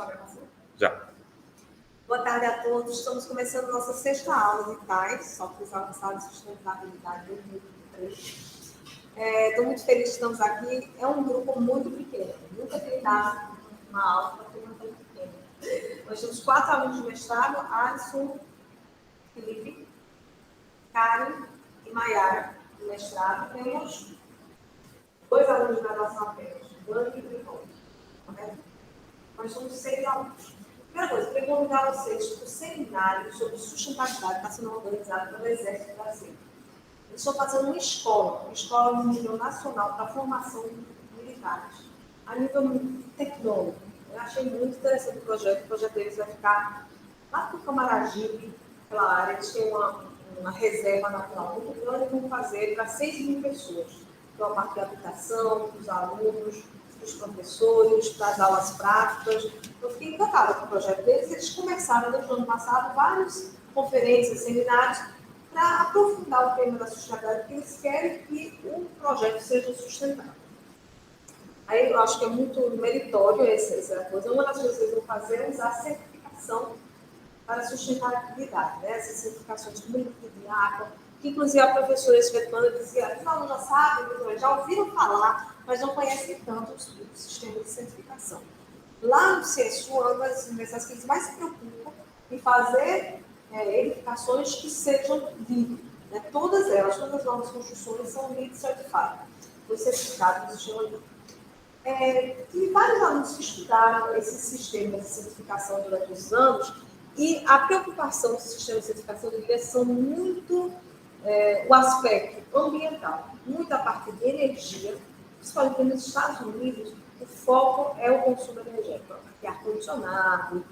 está gravação? Já. Boa tarde a todos. Estamos começando nossa 6ª aula de TAIS, Softwares Avançados de Sustentabilidade 2023. Estou muito feliz que estamos aqui. É um grupo muito pequeno. Nunca tem dado uma aula para turma tão pequena. Nós temos 4 alunos de mestrado, Alisson, Felipe, Karen e Maiara, de mestrado. Temos 2 alunos de graduação apenas, Dani e Nicole. Nós somos 6 alunos. Primeira coisa, eu queria convidar vocês para o seminário sobre sustentabilidade que está sendo organizado pelo Exército Brasileiro. Eles estão fazendo uma escola no nível nacional para a formação de militares, a nível tecnológico. Eu achei muito interessante o projeto deles vai ficar lá para o Camaragibe, aquela área, eles têm uma reserva natural muito grande, vão fazer para 6.000 pessoas. Então, a parte da habitação, dos alunos, dos professores, para as aulas práticas. Eu fiquei encantada com o projeto deles. Eles começaram, desde o ano passado, várias conferências, seminários, para aprofundar o tema da sustentabilidade, porque eles querem que o projeto seja sustentável. Aí eu acho que é muito meritório essa coisa. Uma das coisas que eles vão fazer é usar a certificação para a sustentabilidade, né? Essas certificações de limite de água, que inclusive a professora Svetlana dizia, os alunos já sabem, já ouviram falar, mas não conhecem tanto o sistema de certificação. Lá no CSU, uma das universidades que eles mais se preocupam em fazer edificações que sejam LEED. Né? Todas as novas construções são LEED certificadas. Os certificados se chamam LEED. E vários alunos que estudaram esse sistema de certificação durante os anos, e a preocupação do sistema de certificação de são muito o aspecto ambiental, muita parte de energia, principalmente nos Estados Unidos, o foco é o consumo energético, que é ar-condicionado,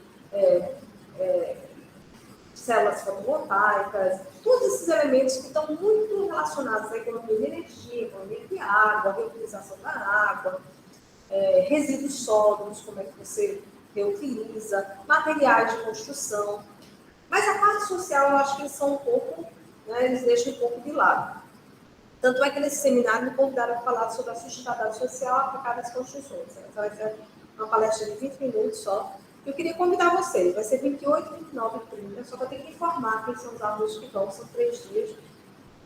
células fotovoltaicas, todos esses elementos que estão muito relacionados à economia de energia, economia de água, reutilização da água, resíduos sólidos, como é que você reutiliza, materiais de construção. Mas a parte social, eu acho que eles são um pouco, né, eles deixam um pouco de lado. Tanto é que nesse seminário me convidaram para falar sobre a sustentabilidade social aplicada às construções. Essa vai ser uma palestra de 20 minutos só. Eu queria convidar vocês, vai ser 28, 29 e 30, só que eu tenho que informar quem são os alunos que vão, são 3 dias.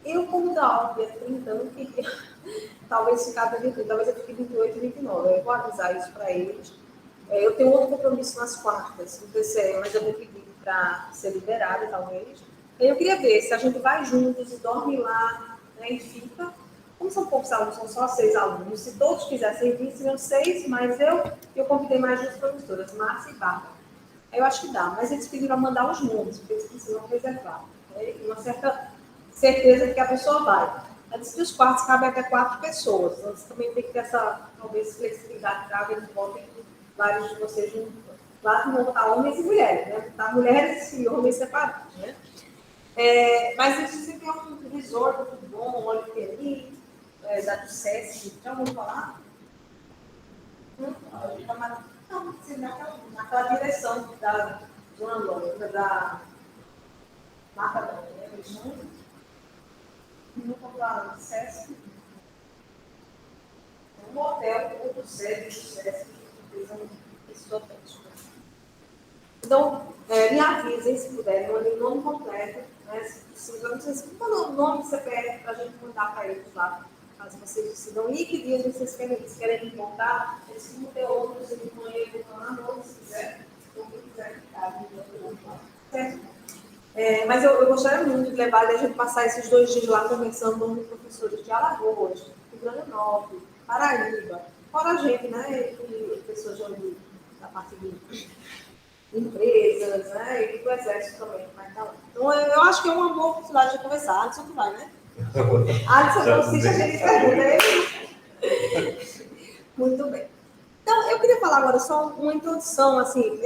Eu, como dar aula dia 30, eu não queria, talvez ficar até 28, talvez eu fique 28 e 29, eu vou avisar isso para eles. Eu tenho outro compromisso nas quartas, no TCE, mas eu vou pedir para ser liberada, talvez. Eu queria ver se a gente vai juntos e dorme lá, né, e fica. Como são poucos alunos, são só 6 alunos, se todos quisessem vir, seriam 6, mas eu convidei mais 2 professoras, Márcia e Bárbara. Eu acho que dá, mas eles pediram mandar os nomes, porque eles precisam reservar. Né, e uma certa certeza de que a pessoa vai. Ela disse que os quartos cabem até 4 pessoas, então você também tem que ter essa, talvez, flexibilidade para eles botem vários de vocês juntos. Claro, vão botar homens e mulheres, né? Botar mulheres e homens separados, né? Mas eles dizem que é um resort muito bom, um óleo peri, da do SESC, já ouviu falar? Não, naquela direção da Zona Lógica, da Marca da né? Eles chamam. Nunca falar do SESC. Um hotel, do SESC, esses hotéis. Então, me avisem se puderem, mandem o nome completo, né, se possível. Não sei se qual o nome que você pede para a gente mandar para eles lá, caso vocês decidam ir, que dias vocês querem voltar, eles vão ter outros de manhã e ou se quiser, ou quem quiser ficar, certo? Mas eu gostaria muito de levar e a gente passar esses 2 dias lá conversando com professores de Alagoas, Rio Grande do Norte, Paraíba, fora a gente, né, e pessoas da parte de empresas, né, e do Exército também, vai estar lá. Então, eu acho que é uma boa oportunidade de conversar. Alisson que vai, né? Alisson consiste, a gente pergunta. Muito bem. Então, eu queria falar agora só uma introdução, assim,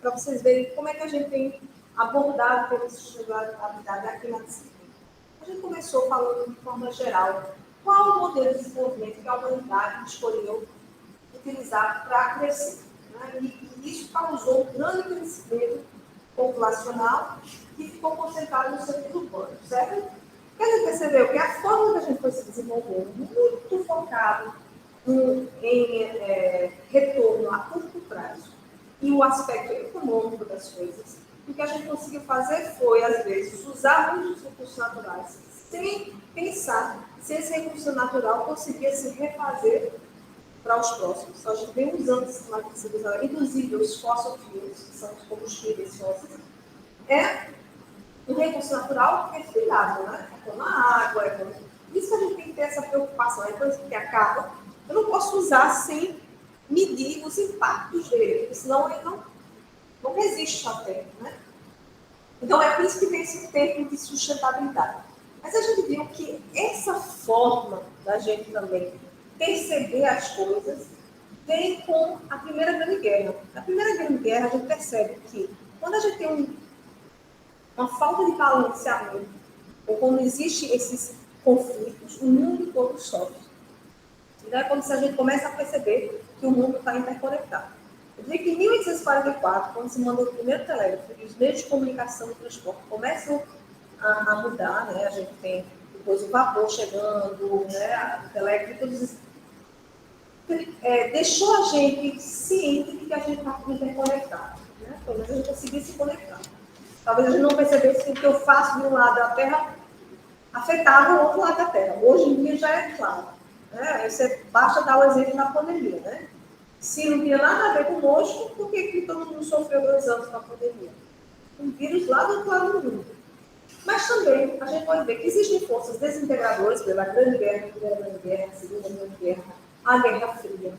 para vocês verem como é que a gente tem abordado pela sustentabilidade aqui na disciplina. A gente começou falando de forma geral qual o modelo de desenvolvimento que a humanidade escolheu utilizar para crescer. Né? E isso causou um grande crescimento populacional que ficou concentrado no setor urbano, certo? E a gente percebeu que a forma que a gente foi se desenvolvendo, muito focado em retorno a curto prazo e o aspecto econômico das coisas, o que a gente conseguiu fazer foi, às vezes, usar muitos recursos naturais, sem pensar se esse recurso natural conseguia se refazer para os próximos. Então, a gente vem usando sistemáticos, inclusive os fossil fuels, que são os combustíveis fósseis, é um recurso natural refilado, né? É como a água, é como... Isso que a gente tem que ter essa preocupação, é coisa que acaba. Eu não posso usar sem medir os impactos dele, porque senão ele não resiste ao tempo, né? Então, é por isso que tem esse termo de sustentabilidade. Mas a gente viu que essa forma da gente também perceber as coisas vem com a Primeira Grande Guerra. Na Primeira Grande Guerra, a gente percebe que quando a gente tem uma falta de balanceamento, ou quando existem esses conflitos, o mundo todo sofre. Então, é como se a gente começa a perceber que o mundo está interconectado. Eu diria que em 1844, quando se mandou o primeiro telégrafo, e os meios de comunicação e transporte começam a mudar, né? A gente tem depois o vapor chegando, né? O telégrafo, todos isso. Deixou a gente ciente de que a gente está interconectado. Né? Pelo menos a gente conseguia se conectar. Talvez a gente não percebesse que o que eu faço de um lado da Terra afetava o outro lado da Terra. Hoje em dia já é claro. Né? Você basta dar o exemplo da pandemia. Né? Se não tinha nada a ver conosco, por que todo mundo sofreu 2 anos com a pandemia? Um vírus lá do outro lado do mundo. Mas também a gente pode ver que existem forças desintegradoras pela Grande Guerra, Primeira Grande Guerra, Segunda Grande Guerra, a Guerra Fria,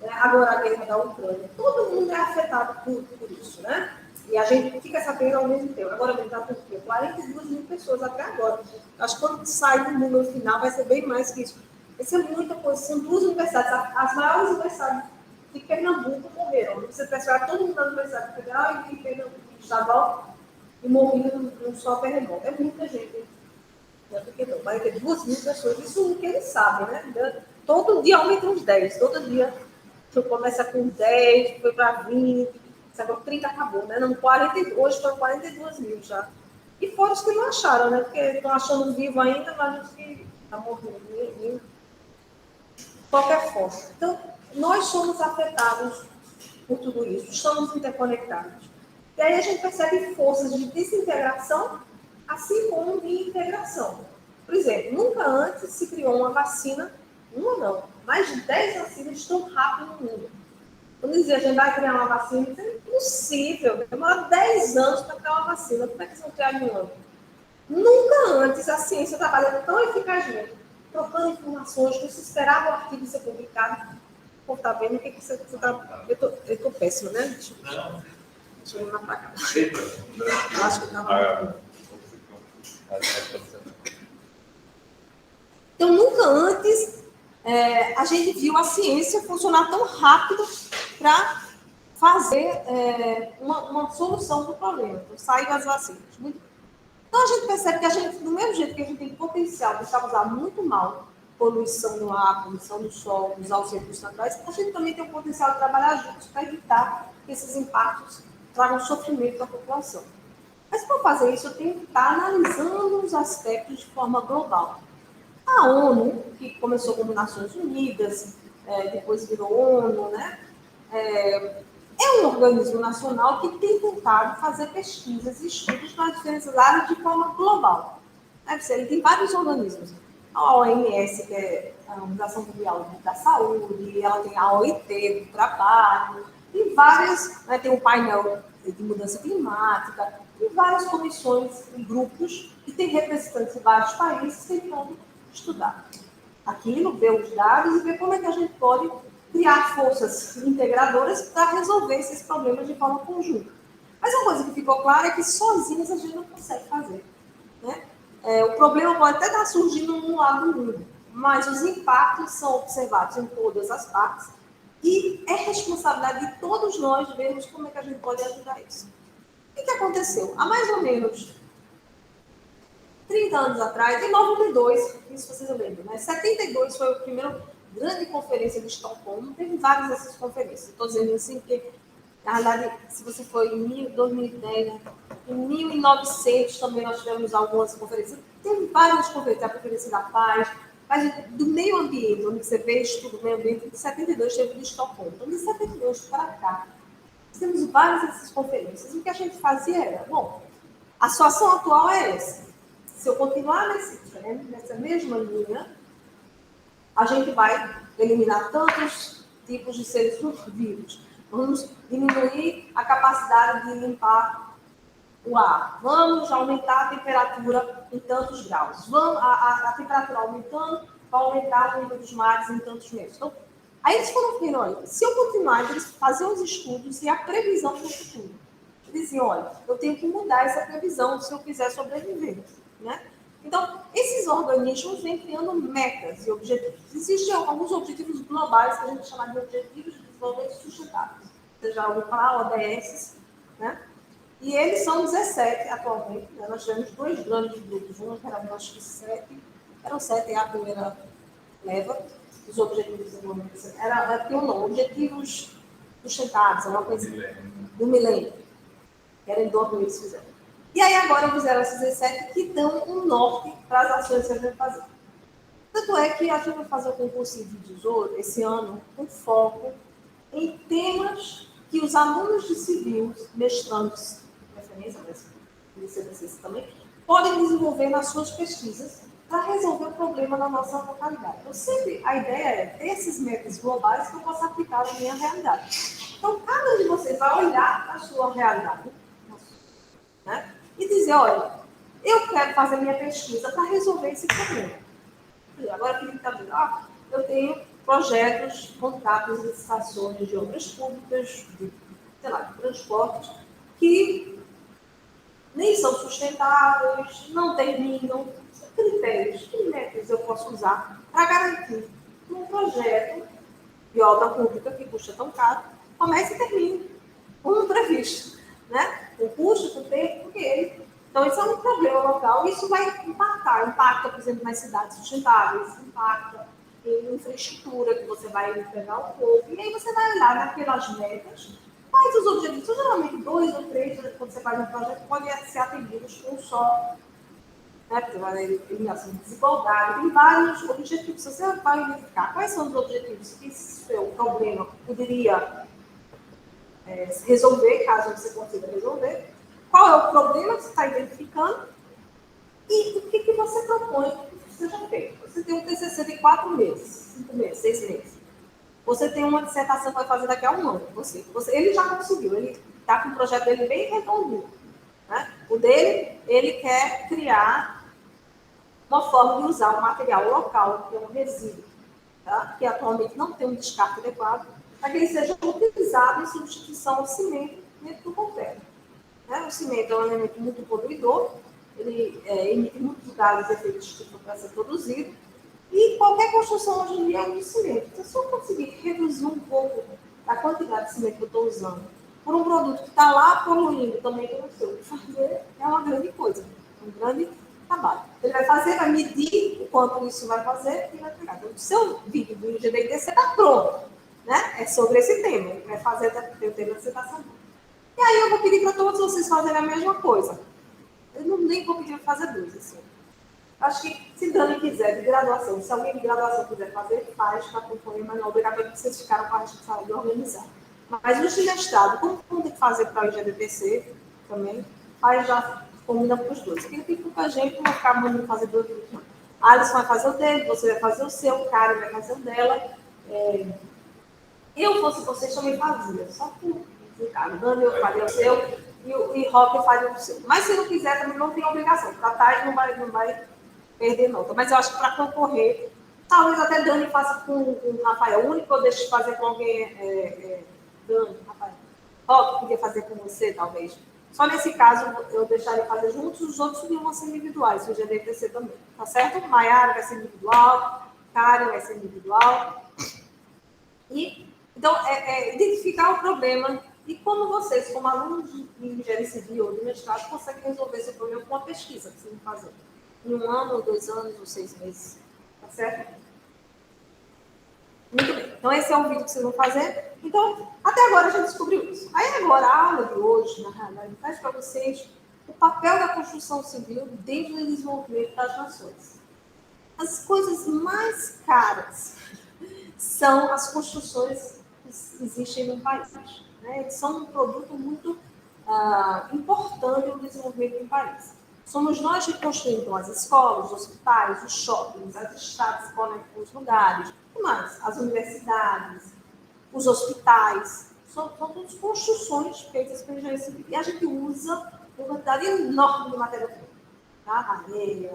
né? Agora a guerra da Ucrânia. Todo mundo é afetado por isso, né? E a gente fica sabendo ao mesmo tempo. Agora, está por quê? 42 mil pessoas até agora. Acho que quando sai do número final vai ser bem mais que isso. Isso é muita coisa. São 2 universidades. As maiores universidades de Pernambuco morreram. Você percebe todo mundo da Universidade Federal e Pernambuco estadual e morrendo num só terremoto. É muita gente. Não é porque não. 42 mil pessoas. Isso o que eles sabem, né? Todo dia aumenta uns 10. Todo dia. Tu começa com 10, foi para 20. Agora 30 acabou, né? Não, 40, hoje foram 42 mil já. E fora os que não acharam, né? Porque estão achando vivo ainda, mas os que estão morrendo. De qualquer forma. Então, nós somos afetados por tudo isso. Estamos interconectados. E aí a gente percebe forças de desintegração, assim como de integração. Por exemplo, nunca antes se criou uma vacina, uma não, mais de 10 vacinas tão rápido no mundo. Quando dizia a gente vai criar uma vacina, isso é impossível. Demora 10 anos para criar uma vacina. Como é que eles vão criar em um ano? Nunca antes a ciência trabalhou tão eficazmente, trocando informações, não se esperava o artigo ser publicado. Pô, tá vendo o que você está... Eu tô péssima, né? Deixa eu ir lá para cá. Eu acho que estava... Então, nunca antes a gente viu a ciência funcionar tão rápido para fazer uma solução do problema. Então, sair as vacinas. Então, a gente percebe que a gente, do mesmo jeito que a gente tem potencial de causar muito mal, poluição no ar, poluição no solo, usar os recursos naturais, a gente também tem o potencial de trabalhar juntos para evitar que esses impactos tragam sofrimento para a população. Mas, para fazer isso, eu tenho que estar analisando os aspectos de forma global. A ONU, que começou como Nações Unidas, depois virou ONU, né? É um organismo nacional que tem tentado fazer pesquisas e estudos nas diferentes áreas de forma global. Ele tem vários organismos. A OMS, que é a Organização Mundial da Saúde, ela tem a OIT do Trabalho, e várias, tem o painel de mudança climática, e várias comissões e grupos que têm representantes de vários países tentando estudar aquilo, ver os dados e ver como é que a gente pode criar forças integradoras para resolver esses problemas de forma conjunta. Mas uma coisa que ficou clara é que sozinhas a gente não consegue fazer. Né? O problema pode até estar surgindo num lado do mundo, mas os impactos são observados em todas as partes e é responsabilidade de todos nós vermos como é que a gente pode ajudar isso. O que aconteceu? Há mais ou menos 30 anos atrás, em 92, isso vocês lembram, né? 72 foi a primeira grande conferência de Estocolmo, teve várias dessas conferências. Estou dizendo assim porque, na verdade, se você for em 2010, né? Em 1900 também nós tivemos algumas conferências. Teve várias conferências, a Conferência da Paz, mas do meio ambiente, onde você vê estudo do meio ambiente, de 72 teve de Estocolmo. Então, de 72 para cá, Temos várias dessas conferências. E o que a gente fazia era, bom, a situação atual é essa. Se eu continuar nesse trend, nessa mesma linha, a gente vai eliminar tantos tipos de seres vivos. Vamos diminuir a capacidade de limpar o ar. Vamos aumentar a temperatura em tantos graus. A temperatura aumentando, vai aumentar o nível dos mares em tantos metros. Então, aí eles foram vendo, olha, se eu continuar, eles faziam os estudos e a previsão para o futuro. Eles diziam, olha, eu tenho que mudar essa previsão se eu quiser sobreviver, né? Então, esses organismos vêm criando metas e objetivos. Existem alguns objetivos globais que a gente chama de Objetivos de Desenvolvimento Sustentável. Você já ouviu falar, ODS, né? E eles são 17 atualmente. Né? Nós tivemos 2 grandes grupos, um que era, acho que 7, eram 7 é a primeira leva dos Objetivos de Desenvolvimento Sustentável. Era um nome, Objetivos Sustentáveis, uma coisa do milênio, que era em 2000 eles fizeram. E aí agora fizeram esses 17 que dão um norte para as ações que a gente vai fazer. Tanto é que a gente vai fazer o concurso de vídeos esse ano com foco em temas que os alunos de civil, mestrandos, de preferência, mas de CDC também, podem desenvolver nas suas pesquisas para resolver o problema da nossa localidade. Então, sempre a ideia é ter esses metas globais que eu possa aplicar na minha realidade. Então, cada um de vocês vai olhar para a sua realidade, né? E dizer, olha, eu quero fazer minha pesquisa para resolver esse problema. Agora, aqui está vendo, eu tenho projetos, contratos de estações de obras públicas, de, sei lá, de transportes, que nem são sustentáveis, não terminam. Critérios, que métodos eu posso usar para garantir que um projeto de obra pública que custa tão caro comece e termine como previsto, né? Com custo, com tempo, com ele. Então, isso é um problema local e isso vai impacta, por exemplo, nas cidades sustentáveis, impacta em infraestrutura que você vai entregar ao povo. E aí você vai olhar naquelas metas, quais os objetivos, são geralmente 2 ou 3, quando você faz um projeto, podem ser atendidos com um só, né? Porque vai eliminação de desigualdade, tem vários objetivos. Você vai identificar quais são os objetivos que seu problema poderia resolver, caso você consiga resolver, qual é o problema que você está identificando e o que você propõe que seja feito. Você tem um TCC de 4 meses, 5 meses, 6 meses. Você tem uma dissertação que vai fazer daqui a um ano. Ele já conseguiu, ele está com o projeto dele bem redondinho. Né? O dele, ele quer criar uma forma de usar um material local, que é um resíduo, tá? Que atualmente não tem um descarte adequado, para que ele seja utilizado em substituição ao cimento dentro do concreto. Né? O cimento é um elemento muito poluidor, ele emite muitos gases de efeito estufa para ser produzido, e qualquer construção hoje em dia é de cimento. Então, se eu conseguir reduzir um pouco a quantidade de cimento que eu estou usando por um produto que está lá poluindo também, que eu não sei o que fazer, é uma grande coisa, um grande trabalho. Ele vai fazer, vai medir o quanto isso vai fazer e vai pegar. Então, o seu vídeo do IGDTC está pronto, né? É sobre esse tema. Ele vai fazer o tema da dissertação. E aí eu vou pedir para todos vocês fazerem a mesma coisa. Eu não nem vou pedir para fazer 2, assim. Acho que se Dani quiser, de graduação, se alguém de graduação quiser fazer, faz para acompanhar, mas não obrigatoriamente vocês ficaram com a responsabilidade de organizar. Mas no de mestrado, como tem que fazer para o IGDTC também, aí já combina com os 2. Aqui tem pouca gente, não vai ficar mandando fazer 2 grupos. A Alisson vai fazer o dele, você vai fazer o seu, o Karen vai fazer o dela. Eu fosse vocês, também fazia, só por o Dani eu faria o seu e Rock faria o seu. Mas se não quiser, também não tem obrigação. A Tati não vai perder nota. Mas eu acho que para concorrer, talvez até Dani faça com o Rafael. O único que eu deixo de fazer com alguém Dani, Rafael. Rock podia fazer com você, talvez. Só nesse caso eu deixaria fazer juntos, os outros iam ser individuais, o GDTC também. Tá certo? Maiara vai ser individual, Karen vai ser individual. Então, identificar o problema e como vocês, como alunos de engenharia civil ou de mestrado, conseguem resolver esse problema com uma pesquisa que vocês vão fazer. Em 1 ano, ou 2 anos, ou 6 meses. Tá certo? Muito bem. Então, esse é o vídeo que vocês vão fazer. Então, até agora a gente descobriu isso. Aí agora, a aula de hoje, na realidade, traz para vocês o papel da construção civil dentro do desenvolvimento das nações. As coisas mais caras são as construções existem no país. Né? Eles são um produto muito importante no desenvolvimento do país. Somos nós que construímos então, as escolas, os hospitais, os shoppings, as estradas que conectam os lugares, e mais, as universidades, os hospitais. São todas construções feitas pela engenharia civil. E a gente usa uma quantidade enorme de matéria-prima. Tá? Areia,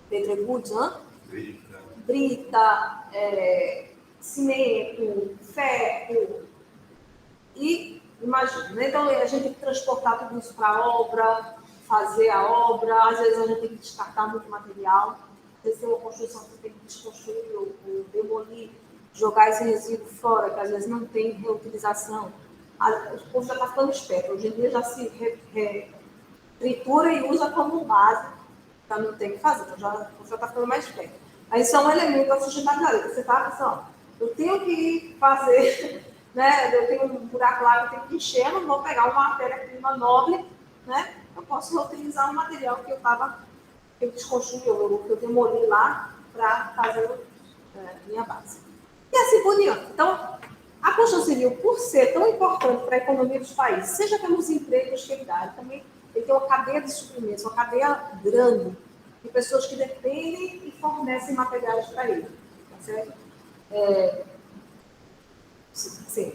pedregulho, brita, cimento, ferro. E imagina, né? Então a gente tem que transportar tudo isso para a obra, fazer a obra, às vezes a gente tem que descartar muito material, às vezes tem uma construção que você tem que desconstruir ou demolir, jogar esse resíduo fora, que às vezes não tem reutilização. O povo já está ficando esperto, hoje em dia já se tritura e usa como base, para não ter que fazer, então já está ficando mais esperto. Mas isso é um elemento da sustentabilidade, você está pensando, eu tenho que fazer, né, eu tenho um buraco lá que eu tenho que encher, eu não vou pegar uma matéria-prima nobre, né, eu posso reutilizar um material que eu desconstruí, que eu demoli lá para fazer minha base. E assim por diante. Então, a construção civil, por ser tão importante para a economia dos países, seja pelos empregos que ele dá, também ele tem uma cadeia de suprimentos, uma cadeia grande de pessoas que dependem e fornecem materiais para ele. Tá certo?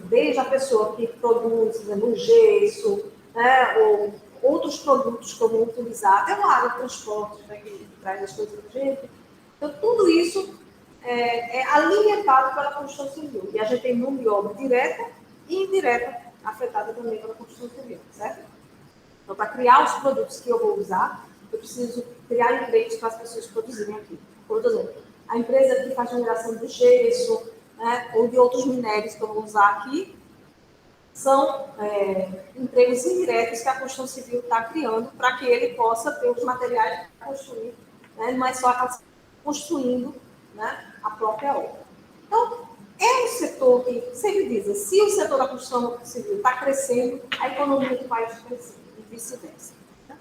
Desde a pessoa que produz, por exemplo, o gesso, né, ou outros produtos que eu vou utilizar, até o agrotransporte, né, que traz as coisas para a gente. Então, tudo isso é alimentado pela construção civil. E a gente tem mão de obra direta e indireta afetada também pela construção civil, certo? Então, para criar os produtos que eu vou usar, eu preciso criar empregos para as pessoas produzirem aqui. Por exemplo, a empresa que faz mineração do gesso, né, ou de outros minérios que eu vou usar aqui, são empregos indiretos que a construção civil está criando para que ele possa ter os materiais para construir, né, não é só construindo, né, a própria obra. Então, é um setor que, sempre dizem, se o setor da construção civil está crescendo, a economia do país está crescendo, e vice-versa. Né?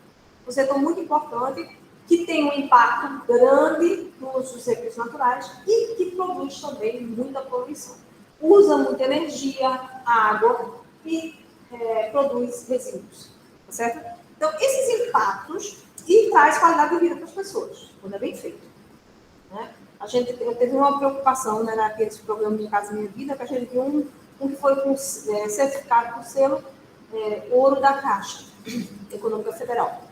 Um setor muito importante, que tem um impacto grande nos recursos naturais e que produz também muita poluição. Usa muita energia, água e produz resíduos. Tá certo? Então, esses impactos e traz qualidade de vida para as pessoas, quando é bem feito. Né? Eu teve uma preocupação, né, naqueles programas de Casa Minha Vida, que a gente viu um que foi com certificado com o selo Ouro da Caixa Econômica Federal.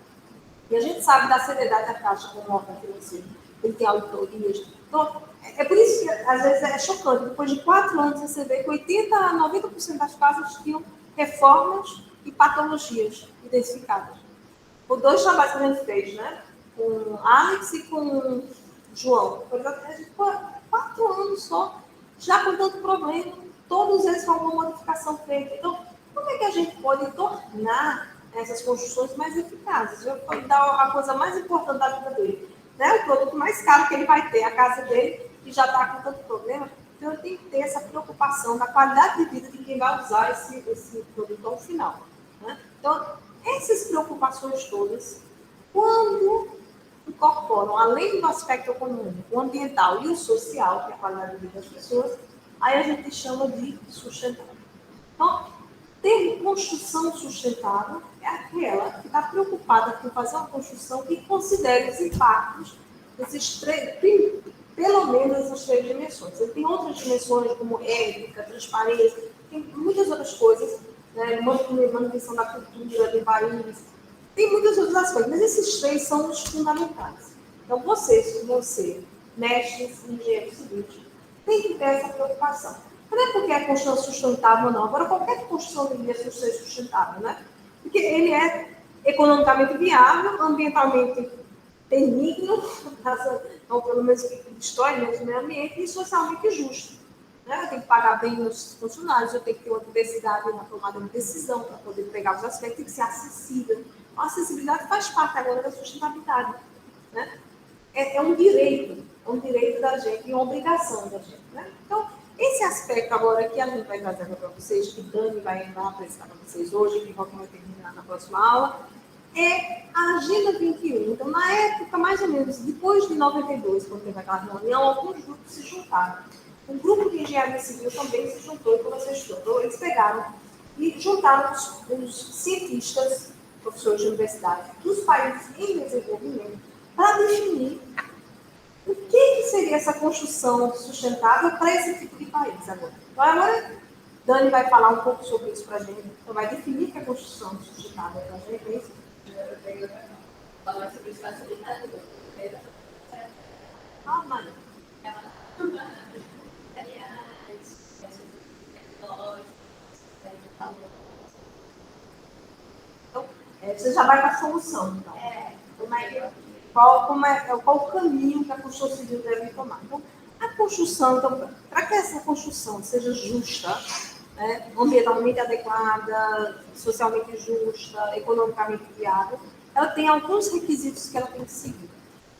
E a gente sabe da seriedade da Caixa como órgão financeiro. Ele tem auditorias. Então, é por isso que, às vezes, é chocante. Depois de 4 anos, você vê que 80% a 90% das casas tinham reformas e patologias identificadas. Por 2 trabalhos que a gente fez, né? Com Alex e com João. A gente ficou 4 anos só, já com tanto problema, todos eles com alguma modificação feita. Então, como é que a gente pode tornar essas construções mais eficazes? Eu vou dar a coisa mais importante da vida dele, né? O produto mais caro que ele vai ter, a casa dele, que já está com tanto problema. Então, eu tenho que ter essa preocupação da qualidade de vida de quem vai usar esse produto ao final. Né? Então, essas preocupações todas, quando incorporam, além do aspecto econômico, o ambiental e o social, que é a qualidade de vida das pessoas, aí a gente chama de sustentável. Então, ter construção sustentável é aquela que está preocupada com fazer uma construção que considere os impactos desses pelo menos essas 3 dimensões. Ele tem outras dimensões, como ética, transparência, tem muitas outras coisas, né? Manutenção da cultura do país, tem muitos outros aspectos, mas esses 3 são os fundamentais. Então, você, mestres, engenheiros civis, tem que ter essa preocupação. Não é porque é construção sustentável, não. Agora, qualquer construção deveria ser sustentável, né? Porque ele é economicamente viável, ambientalmente benigno, ou pelo menos que destrói o meio ambiente, e socialmente justo. Né? Eu tenho que pagar bem os funcionários, eu tenho que ter uma diversidade na tomada de decisão para poder pegar os aspectos, tem que ser acessível. A acessibilidade faz parte agora da sustentabilidade. Né? É um direito da gente e uma obrigação da gente. Né? Então, esse aspecto agora que a gente vai trazer para vocês, que Dani vai apresentar para vocês hoje, que Roque vai terminar na próxima aula, é a Agenda 21. Então, na época, mais ou menos, depois de 92, quando teve aquela reunião, alguns grupos se juntaram. Um grupo de engenharia civil também se juntou, como você estudou, eles pegaram e juntaram os cientistas, professores de universidade dos países em desenvolvimento para definir o que seria essa construção sustentável para esse tipo de país agora. Então, agora, Dani vai falar um pouco sobre isso para a gente, então vai definir o que é construção sustentável para a gente, é isso? Eu tenho falar sobre os facilitadores. Ah, Maria. Então, você já vai para a solução, então. Qual o caminho que a construção civil deve tomar? Então, a construção, então, para que essa construção seja justa, né, ambientalmente adequada, socialmente justa, economicamente viável, ela tem alguns requisitos que ela tem que seguir.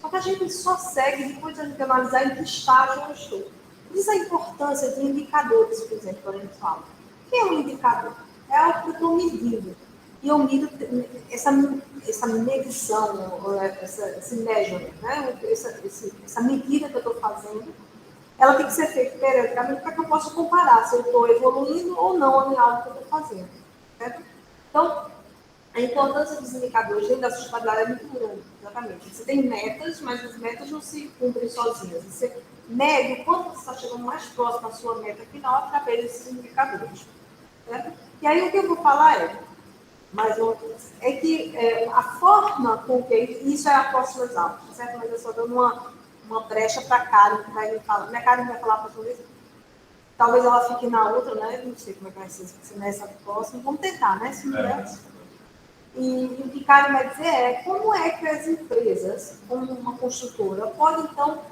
Só que a gente só segue depois de a gente analisar em que estágio eu estou. Por isso a importância de indicadores, por exemplo, quando a gente fala. O que é um indicador? É algo que eu estou medindo. E eu mido essa medição, esse measurement, né? essa medida que eu estou fazendo, ela tem que ser feita periodicamente para que eu possa comparar se eu estou evoluindo ou não em algo que eu estou fazendo. Certo? Então, a importância dos indicadores dentro da sustentabilidade é muito grande, exatamente. Você tem metas, mas as metas não se cumprem sozinhas. Você mede o quanto você está chegando mais próximo à sua meta final através desses indicadores. Certo? E aí o que eu vou falar é que a forma com que isso é a próxima aula, certo? Mas eu só dando uma brecha para a Karen, que vai me falar. Minha Karen vai falar para vocês. Talvez ela fique na outra, né? Não sei como é que vai ser, se nessa próxima. Vamos tentar, né? Se não der. E o que Karen vai dizer é como é que as empresas, como uma construtora, podem, então,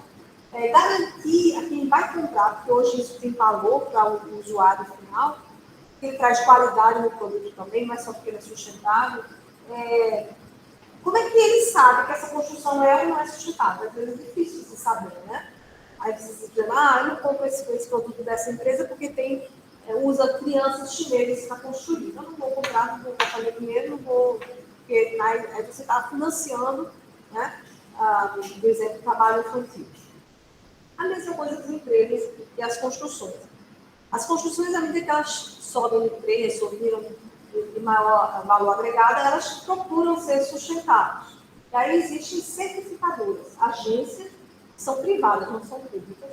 garantir a quem vai comprar, porque hoje isso tem valor para o usuário final, que ele traz qualidade no produto também, mas só porque ele é sustentável. Como é que ele sabe que essa construção é ou não é sustentável? Às vezes é difícil de saber, né? Aí você diz, eu não compro esse produto dessa empresa porque usa crianças chinesas para construir. Eu não vou comprar, não vou fazer dinheiro, não vou... Porque aí você está financiando, né? Por exemplo, trabalho infantil. A mesma coisa das empresas e as construções. As construções, à medida que elas sobem de preço, ou viram de maior valor agregado, elas procuram ser sustentáveis. E aí existem certificadoras, agências que são privadas, não são públicas.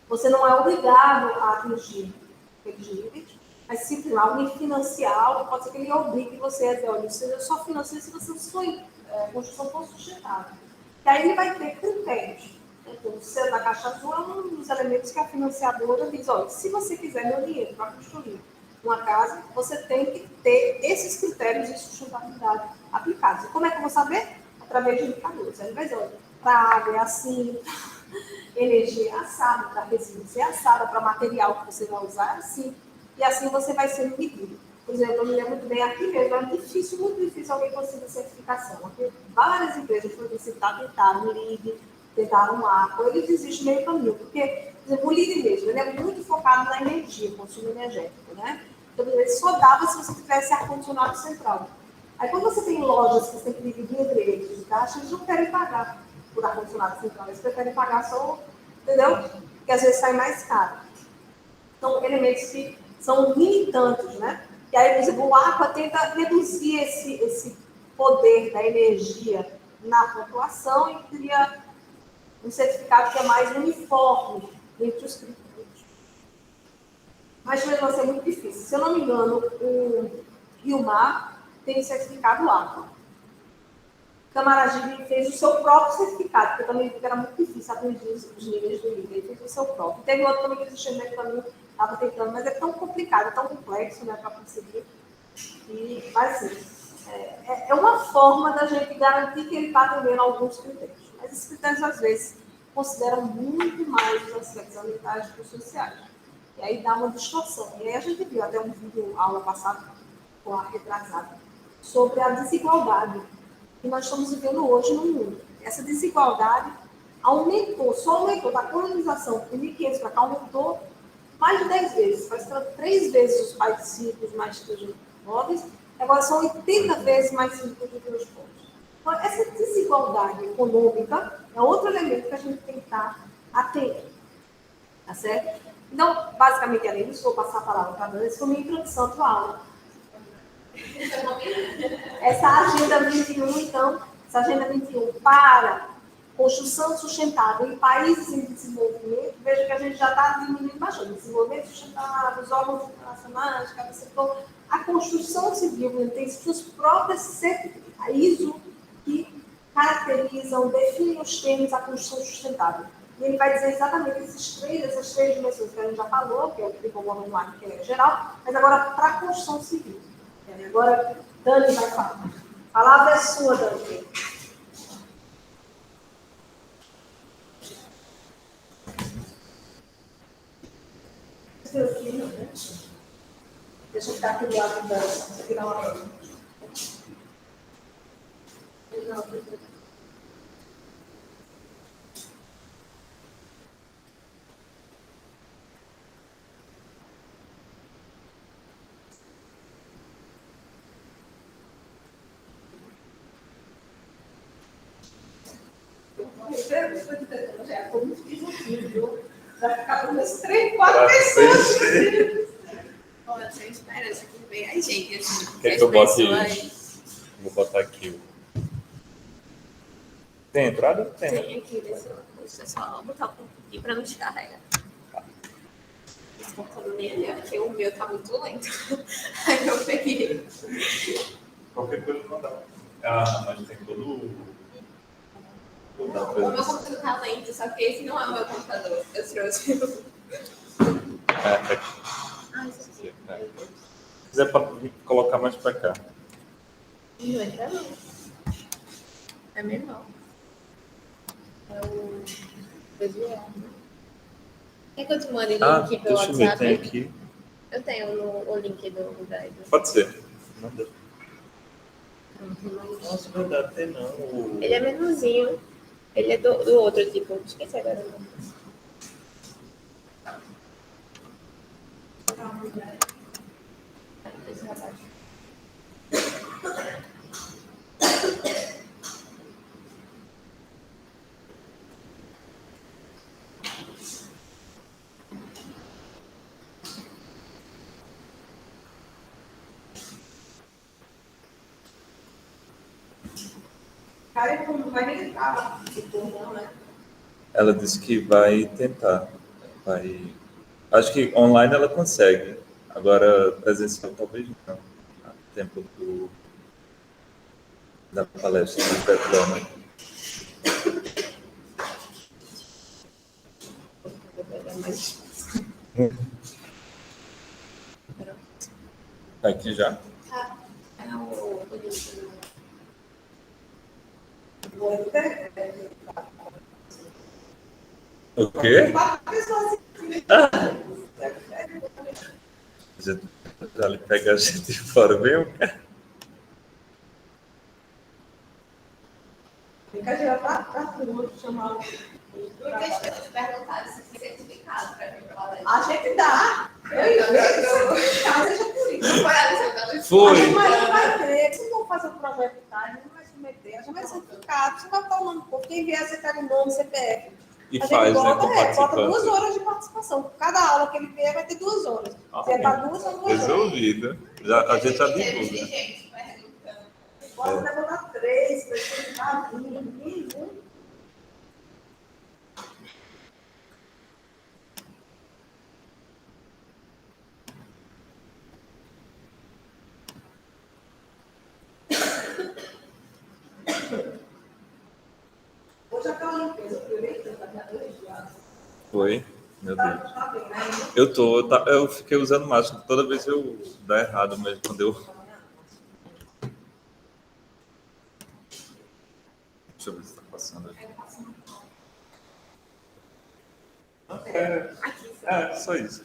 Você não é obrigado a atingir aqueles níveis, mas se alguém financiar algo, pode ser que ele obrigue você a dizer, olha, eu só financio se você sua construção for sustentável. E aí ele vai ter critérios. Então, o selo da Caixa Azul é um dos elementos que a financiadora diz, olha, se você quiser meu dinheiro para construir uma casa, você tem que ter esses critérios de sustentabilidade aplicados. E como é que eu vou saber? Através de indicadores. Aí ele vai dizer, olha, para água é assim, energia é assada, para resíduos é assada, para material que você vai usar é assim. E assim você vai sendo medido. Por exemplo, eu me lembro muito bem, aqui mesmo, é difícil, muito difícil alguém conseguir certificação. Aqui, várias empresas foram visitar, tentaram o LEED, tentaram um ARCO, eles desistem meio caminho, porque, por exemplo, o LEED mesmo, ele é muito focado na energia, consumo energético, né? Então, ele só dava se você tivesse ar-condicionado central. Aí, quando você tem lojas que você tem que dividir entre eles de caixa, eles não querem pagar por ar-condicionado central, eles preferem pagar só, entendeu? Porque às vezes sai mais caro. São elementos que são limitantes, né? E aí, por exemplo, o AQUA tenta reduzir esse poder da energia na população e cria um certificado que é mais uniforme entre os critérios. Mas mesmo assim é muito difícil. Se eu não me engano, o Rio-Mar tem certificado AQUA. Camaragibe fez o seu próprio certificado, porque também era muito difícil atingir os níveis do nível. Ele fez o seu próprio. Teve outro também que existia no caminho, estava tentando, mas é tão complicado, é tão complexo, né, para conseguir. Mas, assim, é uma forma da gente garantir que ele está atendendo alguns critérios. Mas esses critérios, às vezes, consideram muito mais os aspectos ambientais do que os sociais. E aí dá uma distorção. E aí a gente viu até um vídeo, aula passada, com a retrasada, sobre a desigualdade que nós estamos vivendo hoje no mundo. Essa desigualdade aumentou, só aumentou da colonização de 1500 para cá, aumentou mais de 10 vezes. Parece que eram 3 vezes os países ricos mais pobres, agora são 80 vezes mais ricos do que os pobres. Então, essa desigualdade econômica é outro elemento que a gente tem que estar atento. Tá certo? Então, basicamente, além disso, vou passar a palavra para a Dani, foi minha introdução à tua aula. Essa agenda 21, então, essa agenda 21 para construção sustentável em países em desenvolvimento, veja que a gente já está diminuindo bastante. Desenvolvimento sustentável, os órgãos internacionais, cada setor. A construção civil tem suas próprias certificações, a ISO, que caracterizam, definem os termos da construção sustentável. E ele vai dizer exatamente essas três dimensões que a gente já falou, que é o tipo online, que é geral, mas agora para a construção civil. Agora, Dani vai falar. A palavra é sua, Dani. Deixa eu ficar aqui do lado da aqui na hora. Já estou muito difícil, viu? Vai ficar com umas 3, 4 pessoas. Olha, você espera, você tem que ver a gente. Assim, Quer que eu bote? Vou botar aqui. Tem entrada? Tem, né? Tem aqui, deixa eu só botar um pouco aqui para não descarregar. Esse computador nem ali, porque o meu tá muito lento. Aí eu peguei. Qualquer coisa mandar. Ah, mas tem todo O meu computador tá lento, só que esse não é o meu computador. Eu trouxe o. Ah, isso aqui. Se quiser colocar mais pra cá. Não entra não. É menor. É o visual. Quer que eu te mande o link pelo deixa eu ver, WhatsApp? tem aqui. Eu tenho o link do Drive. Pode ser. Manda. Nossa, verdade, tem não. Ele é menorzinho. Ele é do outro tipo. Esqueci agora o nome. Cara, não vai nem entrar. Não, né? Ela disse que vai tentar. Vai. Acho que online ela consegue. Agora, presencial talvez não. A tempo da palestra do diploma. Tá aqui já? Tá. É o link. O quê? Já lhe pega a gente de fora, viu? Fica já para turma chamar. Porque as pessoas perguntaram se tem certificado para vir para lá. A gente dá. Deixa por isso. Não foi a lição. Foi. Mas não vai ter. Se não fazer o projeto de tarde, não vai submeter. A gente vai certificado. Você vai botar o nome do povo. Quem vier aceitar o nome, CPF. E a gente faz, bota, né, com bota 2 participante. horas de participação. Cada aula que ele vier vai ter 2 horas. Se é para 2, são 2 horas. Resolvido. Já, a gente já divulga. Gente perguntando. Pode até botar 3, vai ser tá vindo. Hoje aquela limpeza que eu nem tenho, tá 2 dias. Foi. Meu Deus. Tá bem, né? Eu fiquei usando máscara. Toda vez eu dá errado mesmo quando eu. Deixa eu ver se tá passando aqui. Só isso.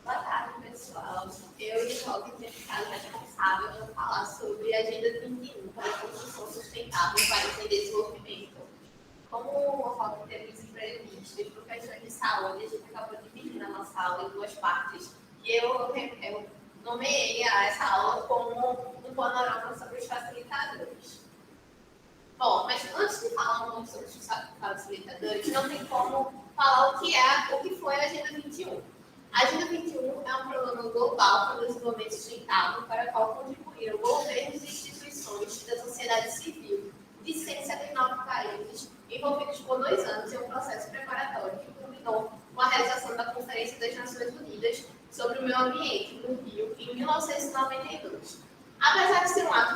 Boa tarde, pessoal. Eu e o Roque tinha ficado responsável por falar sobre a Agenda 21 para a construção sustentável em países em desenvolvimento. Como o Roque teve os imprevistos e professores de saúde, a gente acabou dividindo a nossa aula em 2 partes. E eu nomeei essa aula como um panorama sobre os facilitadores. Bom, mas antes de falar um pouco sobre os facilitadores, não tem como falar o que foi a Agenda 21. A Agenda 21 é um programa global para o desenvolvimento sustentável para o qual contribuíram governos e instituições da sociedade civil de 179 países, envolvidos por 2 anos em um processo preparatório que culminou com a realização da Conferência das Nações Unidas sobre o Meio Ambiente, no Rio, em 1992. Apesar de ser um ato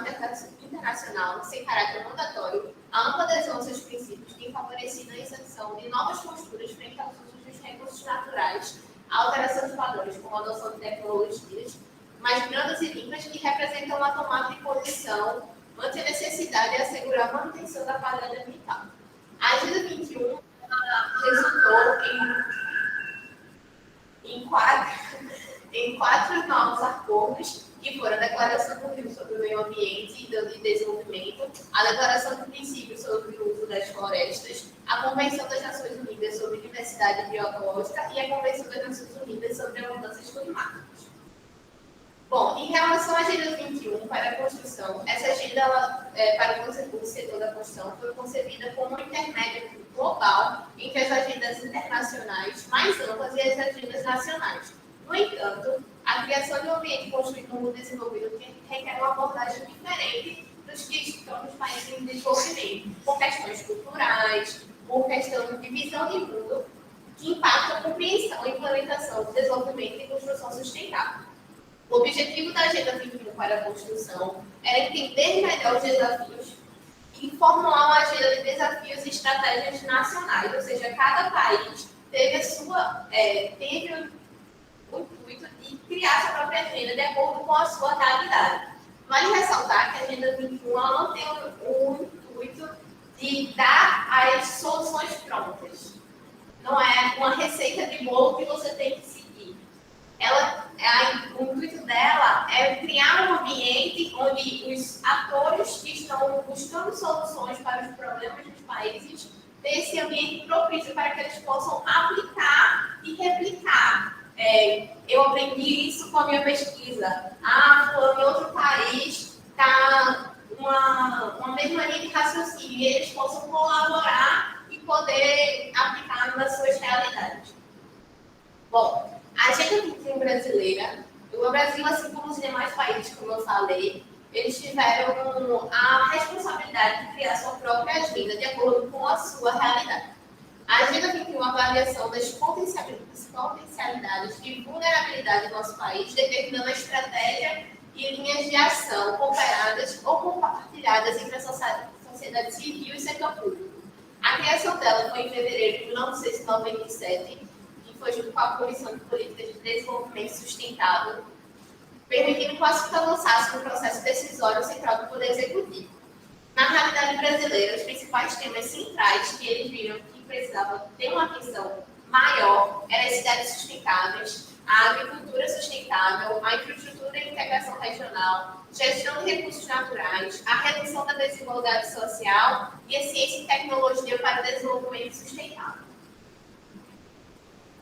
internacional sem caráter mandatório, a ampla adesão aos seus princípios tem favorecido a inserção de novas posturas frente aos usos dos recursos naturais, a alteração de padrões, como a adoção de tecnologias mais brandas e limpas que representam uma tomada de posição ante a necessidade de assegurar a manutenção da qualidade ambiental. A Agenda 21 resultou em quatro novos acordos, que foram a Declaração do Rio sobre o Meio Ambiente e Desenvolvimento, a Declaração de Princípios sobre o Uso das Florestas, a Convenção das Nações Unidas sobre Diversidade Biológica e a Convenção das Nações Unidas sobre as Mudanças Climáticas. Bom, em relação à Agenda 21 para a construção, essa agenda para o setor da construção foi concebida como um intermédio global entre as agendas internacionais mais amplas e as agendas nacionais. No entanto, a criação de um ambiente construído no mundo desenvolvido requer uma abordagem diferente dos que estão nos países em desenvolvimento, por questões culturais, por questão de visão de mundo, que impactam a compreensão e implementação do desenvolvimento e construção sustentável. O objetivo da Agenda 21 para a construção era entender melhor os desafios e formular uma agenda de desafios e estratégias nacionais, ou seja, cada país teve o intuito de criar sua própria agenda de acordo com a sua realidade. Vale ressaltar que a Agenda 21 não tem o intuito de dar as soluções prontas. Não é uma receita de bolo que você tem que seguir. O intuito dela é criar um ambiente onde os atores que estão buscando soluções para os problemas dos países tenham esse ambiente propício para que eles possam aplicar e replicar. Eu aprendi isso com a minha pesquisa. Em outro país está uma mesma linha de raciocínio e eles possam colaborar e poder aplicar nas suas realidades. Bom, a Agenda 21 brasileira, o Brasil, assim como os demais países, como eu falei, eles tiveram a responsabilidade de criar sua própria agenda de acordo com a sua realidade. A Agenda 21 é uma avaliação das potencialidades e vulnerabilidade do nosso país, determinando a estratégia e linhas de ação cooperadas ou compartilhadas entre a sociedade civil e o setor público. A criação dela foi em fevereiro de 1997, e foi junto com a Comissão de Políticas de Desenvolvimento Sustentável, permitindo que o assunto avançasse no processo decisório central do Poder Executivo. Na realidade brasileira, os principais temas centrais que eles viram que precisavam ter uma atenção maior eram as cidades sustentáveis, a agricultura sustentável, a infraestrutura e integração regional, gestão de recursos naturais, a redução da desigualdade social e a ciência e tecnologia para o desenvolvimento sustentável.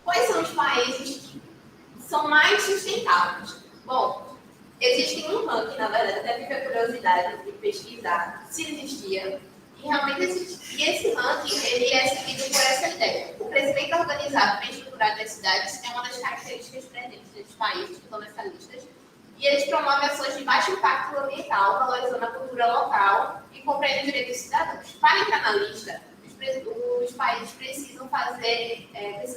Quais são os países que são mais sustentáveis? Bom, existe um ranking, na verdade, até tive a curiosidade de pesquisar se existia, e realmente existe. E esse ranking, ele é seguido por essa ideia. O crescimento organizado e bem estruturado das cidades é uma das características presentes desses países que estão nessa lista, e eles promovem ações de baixo impacto ambiental, valorizando a cultura local e compreendem os direitos dos cidadãos. Para entrar na lista, os países precisam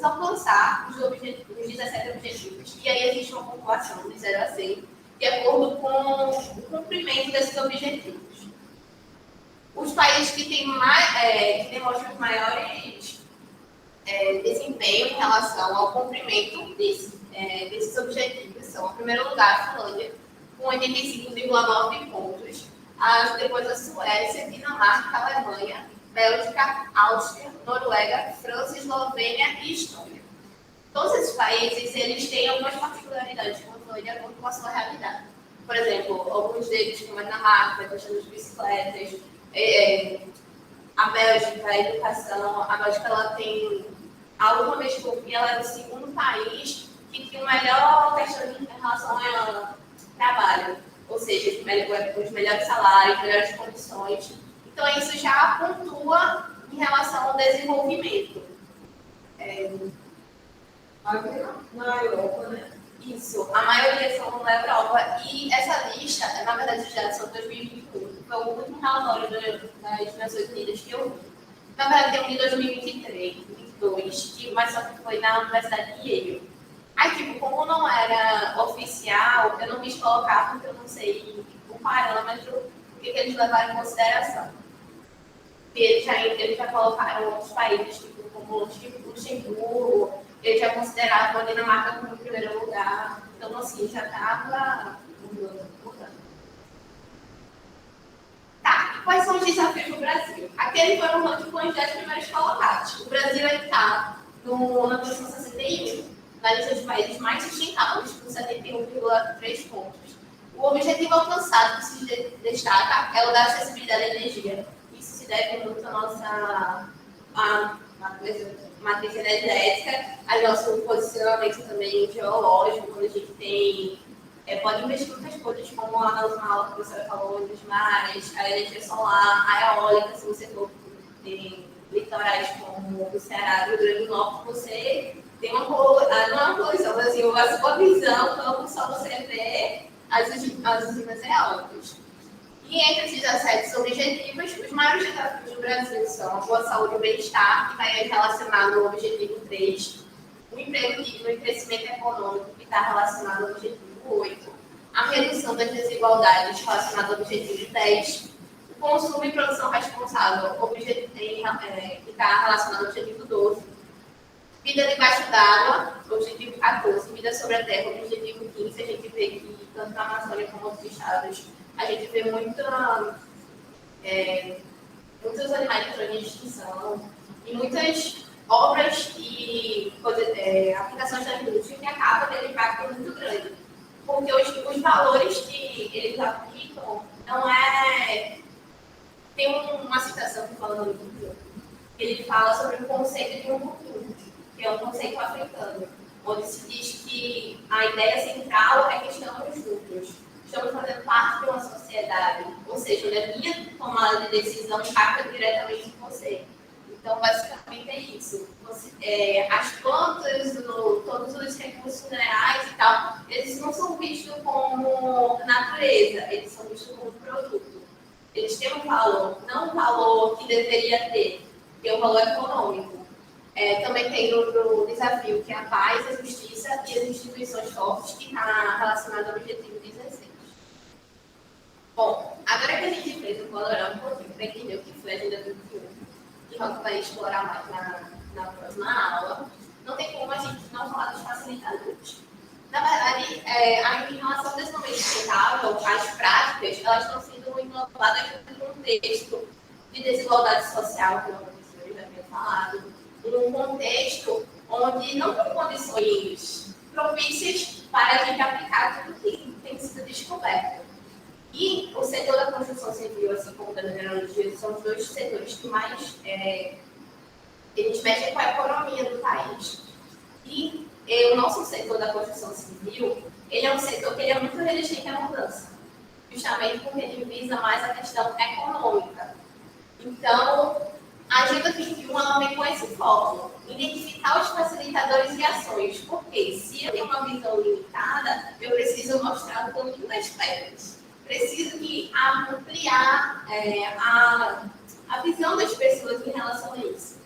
alcançar os 17 objetivos, e aí existe uma pontuação de 0 a 100, de acordo com o cumprimento desses objetivos. Os países que que demonstram maiores desempenho em relação ao cumprimento desses objetivos são, em primeiro lugar, a Finlândia, com 85,9 pontos, depois a Suécia, Dinamarca, Alemanha, Bélgica, Áustria, Noruega, França, Eslovênia e Estônia. Todos esses países, eles têm algumas particularidades, de acordo com a sua realidade. Por exemplo, alguns deles, como a Dinamarca, a questão das bicicletas, a Bélgica, a educação. A Bélgica, ela tem, a última vez que eu vi, ela é o segundo país que tem o melhor questão em relação ao trabalho, ou seja, os melhores salários, melhores condições. Então, isso já pontua em relação ao desenvolvimento. Na Europa, né? Isso, a maioria são na Europa. E essa lista, na verdade, já são 2021. Foi o último relatório das Nações Unidas que eu vi. Na verdade, tem um de 2023, 2022, mas só que foi na Universidade de Yale. Aí, tipo, como não era oficial, eu não quis colocar porque eu não sei o parâmetro que eles levaram em consideração. Eles já colocaram outros países, tipo, como Luxemburgo, eles já consideravam a Dinamarca como primeiro lugar. Então, assim, já estava mudando. Tá, e quais são os desafios do Brasil? Aquele foi um ranking com os 10 primeiros colocados. O Brasil está na posição 61, na lista dos países mais sustentáveis, com 71,3 pontos. O objetivo alcançado que se destaca é o da acessibilidade à energia. Isso se deve muito à nossa matriz energética, ao nosso posicionamento também geológico, quando a gente tem. Pode investir em muitas coisas, como a aula que você falou, dos mares, a energia solar, a eólica, se você for em litorais como o Ceará e o Rio Grande do Norte, você tem uma não é uma poluição, mas assim, a sua visão, como só você vê as usinas eólicas. E entre esses 17 objetivos, os maiores desafios do Brasil são a boa saúde e bem-estar, que vai relacionado ao objetivo 3, o emprego digno e crescimento econômico, que está relacionado ao objetivo 8, a redução das desigualdades relacionada ao objetivo 10, o consumo e produção responsável, que está relacionado ao objetivo 12, vida debaixo d'água, objetivo 14, vida sobre a terra, objetivo 15, a gente vê que tanto na Amazônia como outros estados, a gente vê muitos animais em extinção e muitas obras e aplicações da indústria que acabam tendo um impacto muito grande. Porque os valores que eles aplicam não é... Tem uma citação que fala no livro, que ele fala sobre o conceito de um futuro, que é um conceito africano, onde se diz que a ideia central é que estamos juntos, estamos fazendo parte de uma sociedade, ou seja, a minha tomada de decisão impacta diretamente em você. Então, basicamente é isso. As plantas, todos os recursos minerais e tal, eles não são vistos como natureza, eles são vistos como produto. Eles têm um valor, não um valor que deveria ter, que é um valor econômico. Também tem outro desafio, que é a paz, a justiça e as instituições fortes, que está relacionado ao objetivo 16. Bom, agora que a gente fez o panorama um pouquinho para entender o que foi a Agenda 21, que Roque vai explorar mais na próxima aula, não tem como a gente não falar dos facilitadores. Na verdade, em relação ao desenvolvimento sustentável, as práticas elas estão sendo inovadas no contexto de desigualdade social, como a professora já tinha falado, num contexto onde não tem condições propícias para a gente aplicar tudo que tem sido descoberto. E o setor da construção civil, assim como da mineralogia, são os dois setores que mais eles mexem com a economia do país. E o nosso setor da construção civil, ele é um setor que ele é muito resistente à mudança, justamente porque ele visa mais a questão econômica. Então, a Agenda 21 ela vem com esse foco, identificar os facilitadores e ações, porque se eu tenho uma visão limitada, eu preciso mostrar o caminho das pedras. Preciso ampliar a visão das pessoas em relação a isso.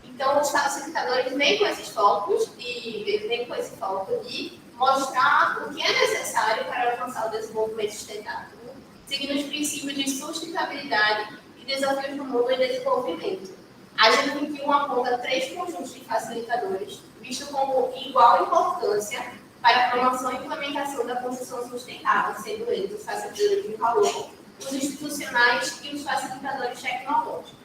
Então, os facilitadores vêm com esses focos e vêm com esse foco de mostrar o que é necessário para alcançar o desenvolvimento sustentável, seguindo os princípios de sustentabilidade e desafios do mundo em desenvolvimento. A Agenda 21 aponta 3 conjuntos de facilitadores, visto como igual importância para a promoção e implementação da construção sustentável, sendo eles os facilitadores de valor, os institucionais e os facilitadores tecnológicos.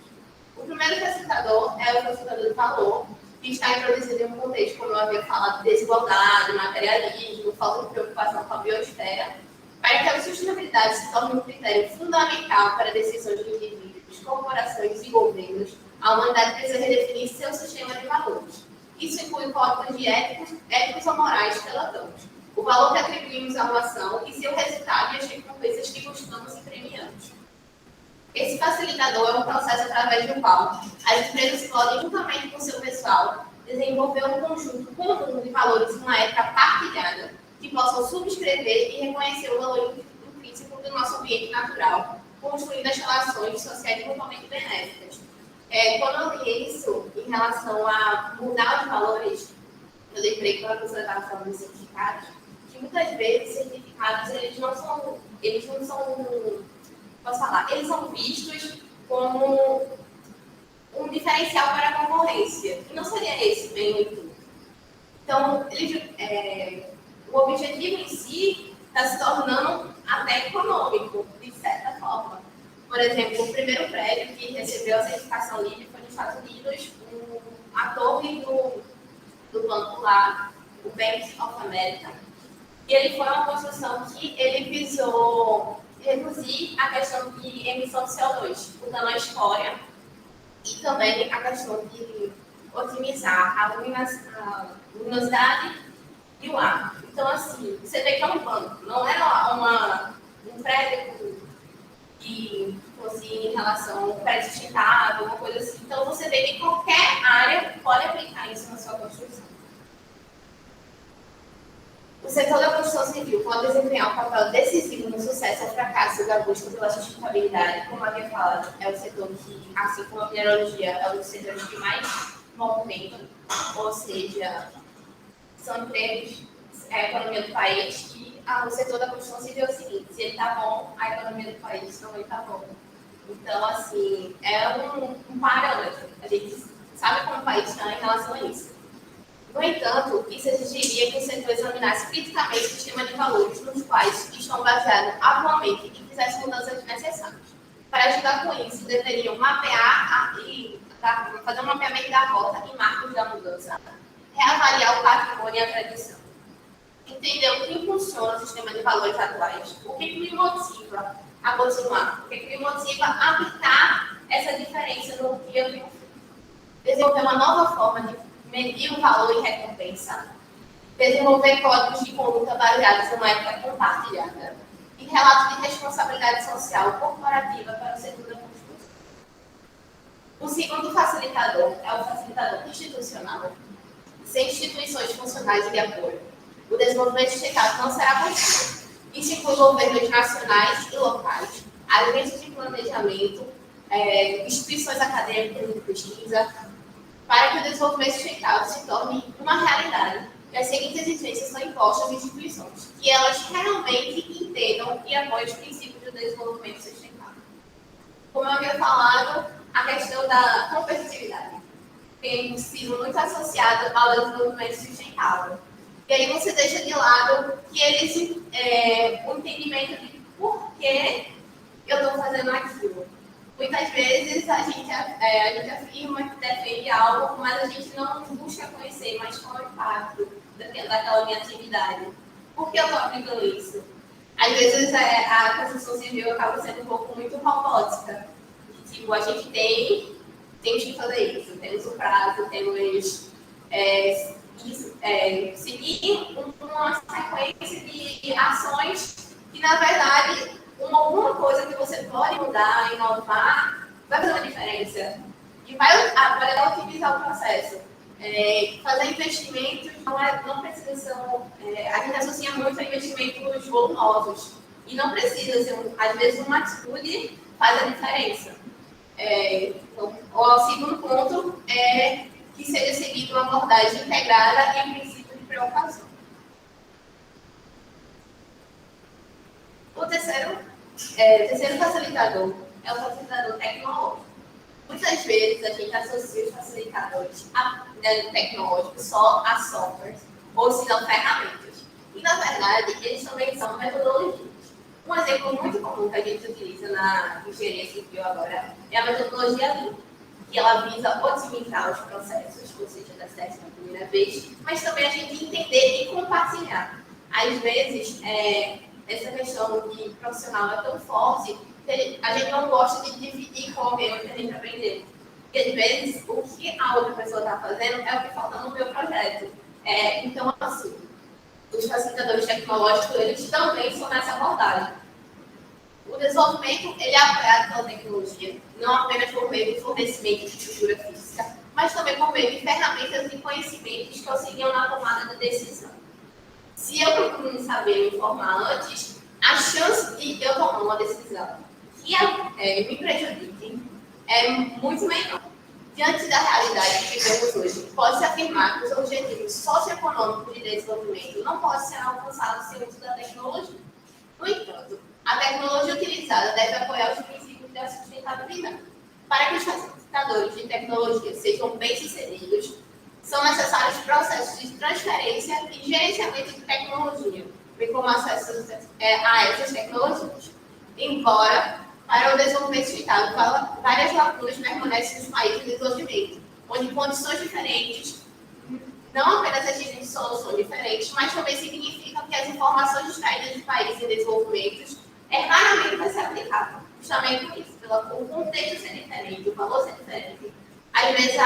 O primeiro facilitador é o facilitador de valor, que está introduzido em um contexto, como eu havia falado, de desigualdade, materialismo, falta de preocupação com a biosfera, para que a sustentabilidade se torne um critério fundamental para decisões de indivíduos, corporações e governos. A humanidade precisa redefinir seu sistema de valores. Isso inclui códigos de éticos ou morais que ela damos, o valor que atribuímos a uma ação e seu resultado e as recompensas que buscamos e premiamos. Esse facilitador é um processo através do qual as empresas podem, juntamente com o seu pessoal, desenvolver um conjunto comum de valores numa ética partilhada, que possam subscrever e reconhecer o valor intrínseco do nosso ambiente natural, construindo as relações sociais mutuamente benéficas. Quando eu li isso em relação a mudar os valores, eu lembrei que a professora estava falando dos certificados, que muitas vezes certificados eles não são, posso falar, eles são vistos como um diferencial para a concorrência. E não seria esse bem o intuito. Então, o objetivo em si está se tornando até econômico, de certa forma. Por exemplo, o primeiro prédio que recebeu a certificação LEED foi nos Estados Unidos, a torre do banco lá, o Bank of America. E ele foi uma construção que ele visou reduzir a questão de emissão de CO2, mudando a história, e também a questão de otimizar a luminosidade e o ar. Então, assim, você vê que é um banco, não é um prédio que fosse em relação a um prédio sustentável, uma coisa assim. Então, você vê que qualquer área pode aplicar isso na sua construção. O setor da construção civil pode desempenhar um papel decisivo no sucesso ou fracasso da busca pela sustentabilidade. Como eu havia falado, é o setor que, assim como a mineralogia, é um dos setores que mais movimentam, ou seja, são empregos, é a economia do país, e o setor da construção civil é o seguinte: se ele está bom, a economia do país também está bom. Então, assim, é um parâmetro. A gente sabe como o país está em relação a isso. No entanto, isso exigiria que o setor examinasse criticamente o sistema de valores nos quais estão baseados atualmente e fizesse mudanças necessárias. Para ajudar com isso, deveriam fazer um mapeamento da rota e marcos da mudança, reavaliar o patrimônio e a tradição, entender o que impulsiona o sistema de valores atuais, o que me motiva a continuar, o que me motiva a aplicar essa diferença no que eu tenho feito, desenvolver uma nova forma de medir o valor e recompensa, desenvolver códigos de conduta baseados numa ética compartilhada e relatos de responsabilidade social corporativa para o setor da construção. O segundo facilitador é o facilitador institucional. Sem instituições funcionais e de apoio, o desenvolvimento sustentável não será possível. Isso inclui governos nacionais e locais, agentes de planejamento, instituições acadêmicas de pesquisa, para que o desenvolvimento sustentável se torne uma realidade. E as seguintes exigências são impostas às instituições, que elas realmente entendam e apoiem os princípios do desenvolvimento sustentável. Como eu havia falado, a questão da competitividade tem sido muito associada ao desenvolvimento sustentável. E aí você deixa de lado que eles o entendimento de por que eu estou fazendo aquilo. Muitas vezes a gente afirma que defende algo, mas a gente não busca conhecer mais qual é o impacto daquela minha atividade. Por que eu estou aplicando isso? Às vezes a construção civil acaba sendo um pouco muito robótica. Tipo, a gente temos que fazer isso, temos o prazo, temos seguir uma sequência de ações que, na verdade, alguma coisa que você pode mudar, inovar, vai fazer uma diferença. E vai otimizar o processo. Fazer investimentos não precisa ser... a gente associa muito a investimentos volumosos. E não precisa ser, às vezes, uma atitude faz a diferença. Então, o segundo ponto é que seja seguido uma abordagem integrada e um princípio de preocupação. O terceiro facilitador é o facilitador tecnológico. Muitas vezes a gente associa os facilitadores tecnológicos só a softwares, ou se não ferramentas. E, na verdade, eles também são metodologias. Um exemplo muito comum que a gente utiliza na engenharia civil agora é a metodologia Lean, que ela visa otimizar os processos, ou seja, dar certo na primeira vez, mas também a gente entender e compartilhar. Às vezes, essa questão de profissional é tão forte que a gente não gosta de dividir com alguém o que a gente aprendeu. Porque, às vezes, o que a outra pessoa está fazendo é o que falta no meu projeto. Então, assim, os facilitadores tecnológicos, eles também são nessa abordagem. O desenvolvimento, ele é apoiado pela tecnologia, não apenas por meio do fornecimento de estrutura física, mas também por meio de ferramentas e conhecimentos que auxiliam na tomada de decisão. Se eu procuro saber me informar antes, a chance de eu tomar uma decisão que me prejudique é muito menor. Diante da realidade que vivemos hoje, pode-se afirmar que os objetivos socioeconômicos de desenvolvimento não podem ser alcançados sem o uso da tecnologia. No entanto, a tecnologia utilizada deve apoiar os princípios da sustentabilidade. Para que os facilitadores de tecnologia sejam bem-sucedidos, são necessários processos de transferência e gerenciamento de tecnologia, bem como acesso a essas tecnologias. Embora, para o desenvolvimento sustentável, várias lacunas permanecem nos países em desenvolvimento, onde condições diferentes não apenas exigem soluções diferentes, mas também significam que as informações extraídas de países em desenvolvimento raramente vai ser aplicável. Justamente por isso, pelo contexto ser diferente, o valor ser diferente. Às vezes,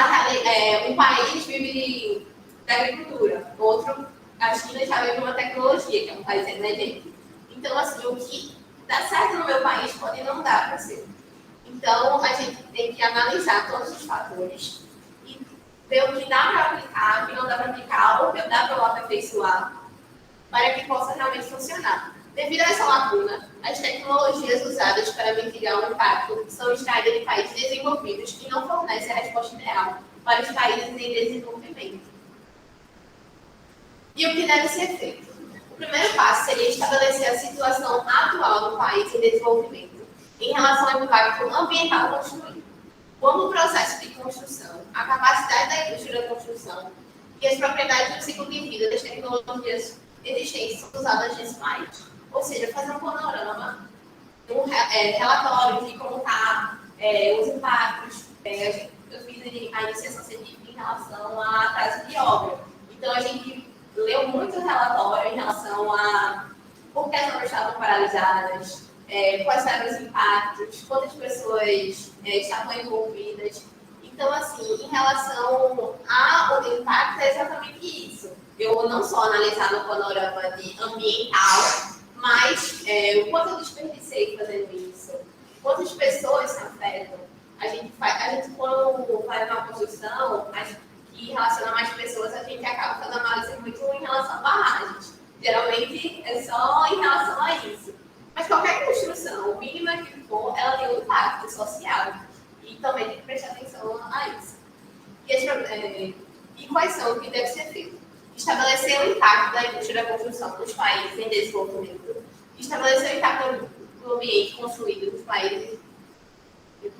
um país vive da agricultura, outro, a China já vive uma tecnologia, que é um país emergente. Então, assim, o que dá certo no meu país pode não dar para ser. Então, a gente tem que analisar todos os fatores e ver o que dá para aplicar, o que não dá para aplicar, ou o que dá para aperfeiçoar, para que possa realmente funcionar. Devido a essa lacuna, as tecnologias usadas para mitigar o impacto são extraídas de países desenvolvidos que não fornecem a resposta ideal para os países em desenvolvimento. E o que deve ser feito? O primeiro passo seria estabelecer a situação atual do país em desenvolvimento em relação ao impacto ambiental construído, como o processo de construção, a capacidade da indústria da construção e as propriedades do ciclo de vida das tecnologias existentes usadas nesse país. Ou seja, fazer um panorama, relatório de como está os impactos. Eu fiz a iniciação científica em relação a atraso de obra. Então, a gente leu muito relatório em relação a por que as obras estavam paralisadas, quais eram os impactos, quantas pessoas estavam envolvidas. Então, assim, em relação ao impacto, é exatamente isso. Eu não só analisar no panorama ambiental, mas o quanto eu desperdicei fazendo isso, quantas pessoas se afetam. A gente quando faz uma construção que relaciona mais pessoas, a gente acaba fazendo análise muito em relação a barragens. Geralmente é só em relação a isso. Mas qualquer construção, o mínimo que for, ela tem um impacto social. E também tem que prestar atenção a isso. E quais são o que deve ser feito? Estabelecer o impacto da indústria da construção nos países em desenvolvimento, estabelecer o impacto do ambiente construído nos países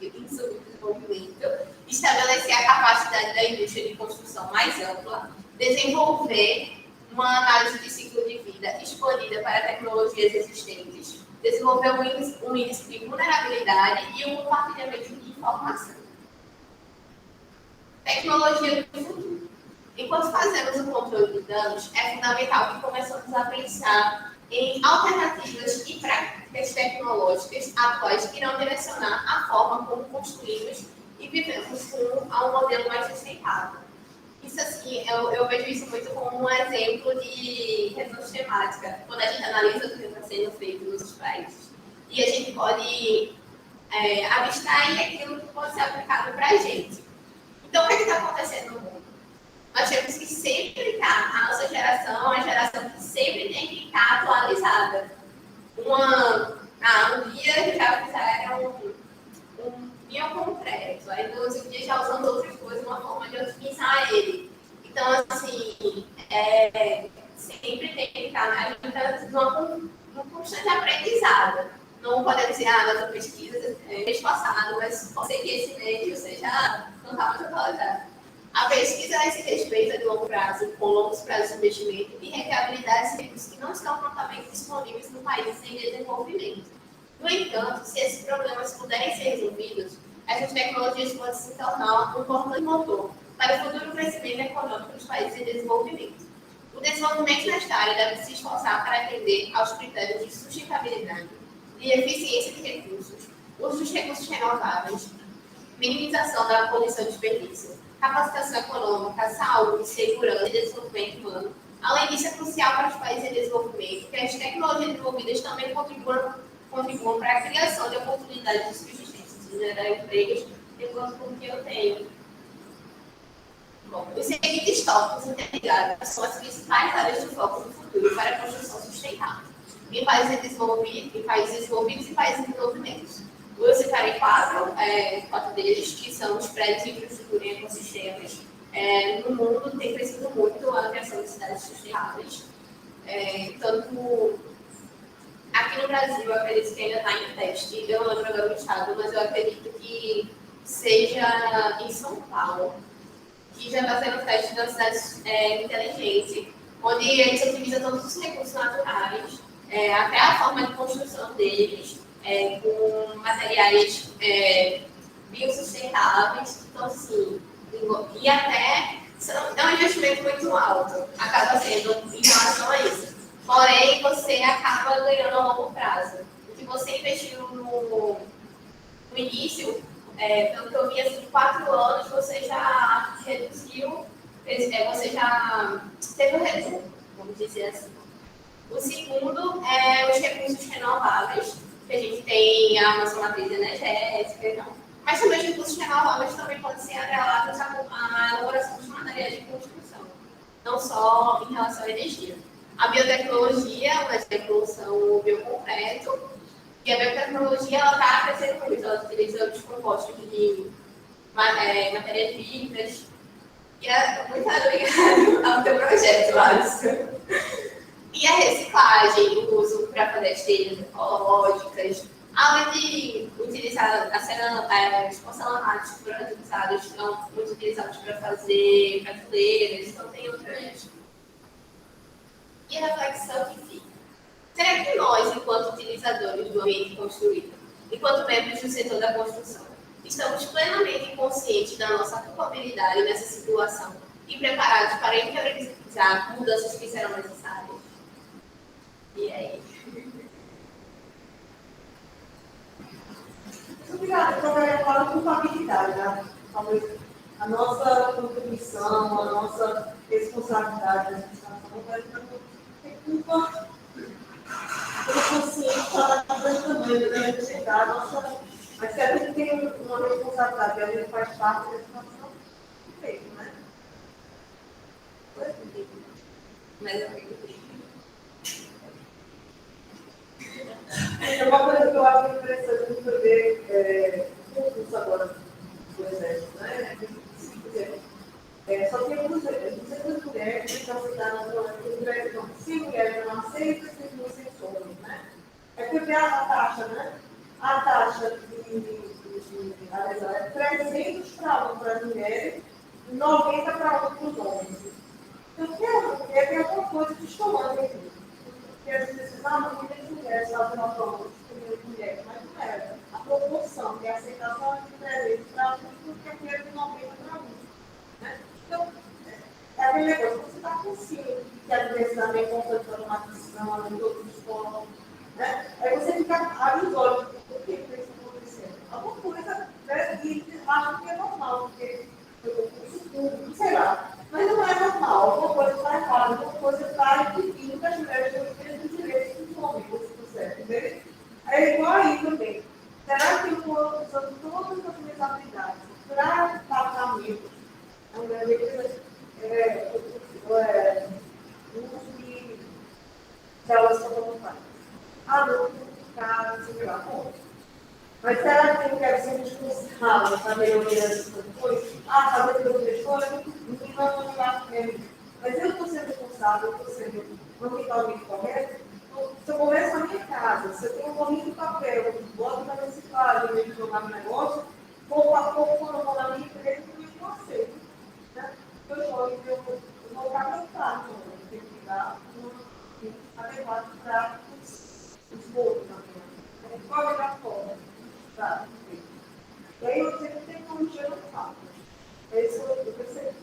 em subdesenvolvimento, estabelecer a capacidade da indústria de construção mais ampla, desenvolver uma análise de ciclo de vida expandida para tecnologias existentes, desenvolver um índice de vulnerabilidade e um compartilhamento de informação. Tecnologia do futuro. Enquanto fazemos o controle de danos, é fundamental que começamos a pensar em alternativas e práticas tecnológicas atuais que irão direcionar a forma como construímos e vivemos a um modelo mais sustentável. Isso, assim, eu vejo isso muito como um exemplo de redução sistemática, quando a gente analisa o que está sendo feito nos países. E a gente pode avistar aí aquilo que pode ser aplicado para a gente. Então, o que está acontecendo no mundo? Nós temos que sempre estar, a nossa geração é uma geração que sempre tem que estar atualizada. Um dia já fizeram um vinho concreto, aí no outro dia já usando outras coisas, uma forma de otimizar ele. Então, assim, sempre tem que estar numa constante aprendizado. Não podemos dizer, nossa pesquisa mês passado, mas pode ser que esse mês você já não está muito atualizado. A pesquisa a esse respeito é de longo prazo, com longos prazos de investimento e requer de recursos que não estão prontamente disponíveis no país em desenvolvimento. No entanto, se esses problemas puderem ser resolvidos, essas tecnologias podem se tornar um importante motor para o futuro crescimento econômico dos países em desenvolvimento. O desenvolvimento nesta área deve se esforçar para atender aos critérios de sustentabilidade, de eficiência de recursos, uso dos recursos renováveis, minimização da poluição e desperdício, capacitação econômica, saúde, segurança e desenvolvimento humano. Além disso, é crucial para os países em desenvolvimento que as tecnologias desenvolvidas também contribuam contribuam para a criação de oportunidades de subsistência, de gerar empregos, de acordo com o que eu tenho. Bom, os seguintes tópicos interligados são as principais áreas de foco do futuro para a construção sustentável em países desenvolvidos, e países em desenvolvimento. Vou citar em quatro deles, que são os prédios de infraestrutura e ecossistemas. No mundo tem crescido muito a criação de cidades sustentáveis. Tanto aqui no Brasil, eu acredito que ainda está em teste, eu não lembro agora o estado, mas eu acredito que seja em São Paulo, que já está sendo teste da cidade inteligente, onde a gente utiliza todos os recursos naturais, até a forma de construção deles, com materiais biossustentáveis. Então, assim, e até é um investimento muito alto, acaba sendo em relação a isso. Porém, você acaba ganhando a longo prazo. O que você investiu no início, pelo que eu vi, assim, 4 anos, você já reduziu, você já teve um retorno, vamos dizer assim. O segundo é os recursos renováveis, que a gente tem a nossa matriz energética, mas também os recursos renováveis também podem ser atrelados à elaboração dos materiais de construção, não só em relação à energia. A biotecnologia, por exemplo, são o bioconcreto, e a biotecnologia está crescendo muito, ela utiliza os compostos de matérias-primas. E muito obrigada ao teu projeto, Alisson. E a reciclagem, o uso para fazer as telhas ecológicas, além de utilizar os porcelanatos que foram utilizados, são muito utilizados para fazer prateleiras, então tem outras. E a reflexão que fica. Será que nós, enquanto utilizadores do ambiente construído, enquanto membros do setor da construção, estamos plenamente conscientes da nossa culpabilidade nessa situação e preparados para interiorizar mudanças que serão necessárias? E aí? Obrigada, então, eu falo culpabilidade, né? Talvez a nossa contribuição, a nossa responsabilidade nessa situação vai ter culpa pelo consciente para a gente também, da gente chegar a nossa. Mas se a gente tem uma responsabilidade e a gente faz parte da situação, feito, né? Mas eu fico. É uma coisa que eu acho interessante de ver o concurso agora do Exército, né? Só tem duas mulheres que estão cuidando do 5 mulheres não aceitam, 5 não aceitam, né? É porque a taxa, né? A taxa de adesão é 300 para as mulheres e 90 para os homens. Então, tem alguma coisa que estou aqui. Porque às vezes, muitas mulheres fazem uma prova de mulheres, mas não é. A proporção de aceitação é diferente para uns do que é de 90 para 1. Né? Então, é aquele negócio, você está consciente que a diversidade é importante para uma decisão em todos os pontos. Né? Aí você fica, abre os olhos, por que isso está acontecendo? Alguma coisa, né, e acha que é normal, porque eu curso público, sei lá. Mas não é normal, alguma coisa está errada, alguma coisa está impedindo que as mulheres tenham os mesmos direitos que os homens, se quiser, entendeu? É igual aí também. Será que eu estou usando todas as minhas habilidades para tratamento? A mulher uso de aulas complementares. Ah, não, ficar, sei lá, como? Mas será que eu quero ser responsável para melhorar essas coisas? Fazer pelo gestor, não vai mesmo. Mas eu estou sendo responsável, eu estou sendo ambientalmente correto. Se eu começo na minha casa, se eu tenho um bolinho de papel, eu boto na reciclagem, eu jogar no negócio, pouco a pouco, quando eu vou na minha empresa, eu não aceito. Né? Eu vou ficar cansado, eu tenho que dar adequado para os bolos também. Qual é a forma? E aí você tem tecnologia no fato. É isso que eu percebi.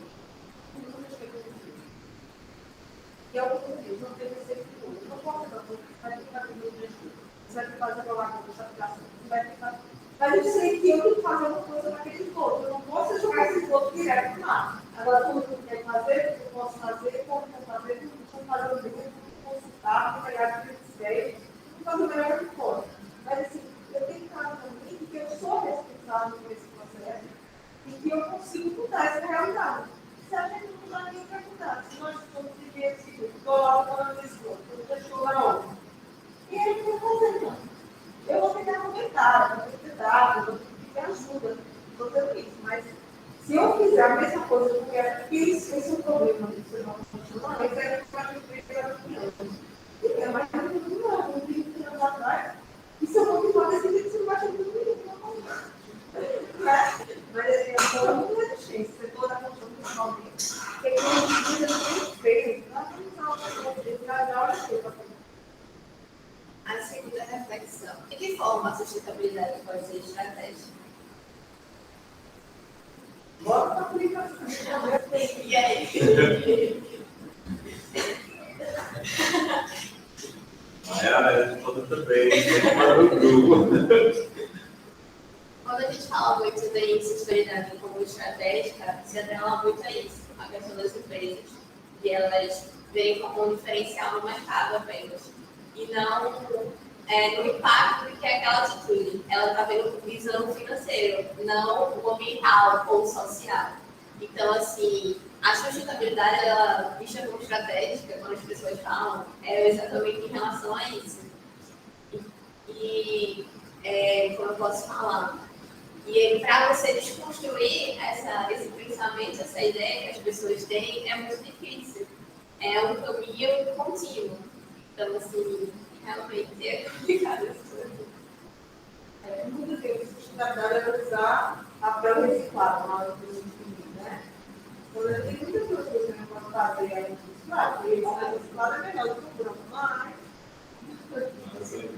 E é o que eu digo, não tem receita de tudo. Não pode dar tudo, vai ficar com o objetivo. Você vai fazer uma lagoa, você vai ficar. Mas eu sei que eu tenho que fazer uma coisa naquele todo. Eu não posso jogar esse todo direto no mar. Agora, tudo que eu quero fazer, eu posso fazer, como eu vou fazer, eu vou fazer o mesmo, vou consultar, vou pegar as ideias, vou fazer o melhor que for. que eu consigo mudar essa realidade. Se a gente não mudar, ninguém vai mudar. Se nós formos viver assim, estou lá falando isso, eu estou lá onde? E aí, o que eu vou fazer, então? Eu vou tentar comentar, vou ter dados, vou ter ajuda, vou ter isso, mas se eu fizer a mesma coisa, porque esse é o problema do ser humano, mas é que a gente precisa de crianças. E é mais de um 20 anos atrás, e se eu continuar desse jeito, você não vai ter muito nenhum. Mas assim, eu estou muito resistente, você toda a construção principalmente, porque quando a gente diz que fez, nós não estamos já olha aqui. A segunda reflexão. De que forma a sustentabilidade pode ser estratégica? Bora para a aplicação. E aí? É, toda também, para o grupo. Quando a gente fala muito de sustentabilidade como estratégica, se atrela muito a isso, a questão das empresas, e elas veem como um diferencial no mercado apenas, e não no impacto que é aquela atitude. Ela está visando o financeiro, não o ambiental ou o social. Então, assim, a sustentabilidade, ela vista como estratégica, quando as pessoas falam, é exatamente em relação a isso. Como eu posso falar? E para você desconstruir esse pensamento, essa ideia que as pessoas têm, é muito difícil. É um caminho contínuo. Então, assim, realmente é complicado isso. Muitas vezes, sustentabilidade é valorizar papel reciclado na hora de consumir, né? Quando eu tenho muitas coisas que eu não posso fazer aí, claro, porque reciclado é melhor do que o branco, mas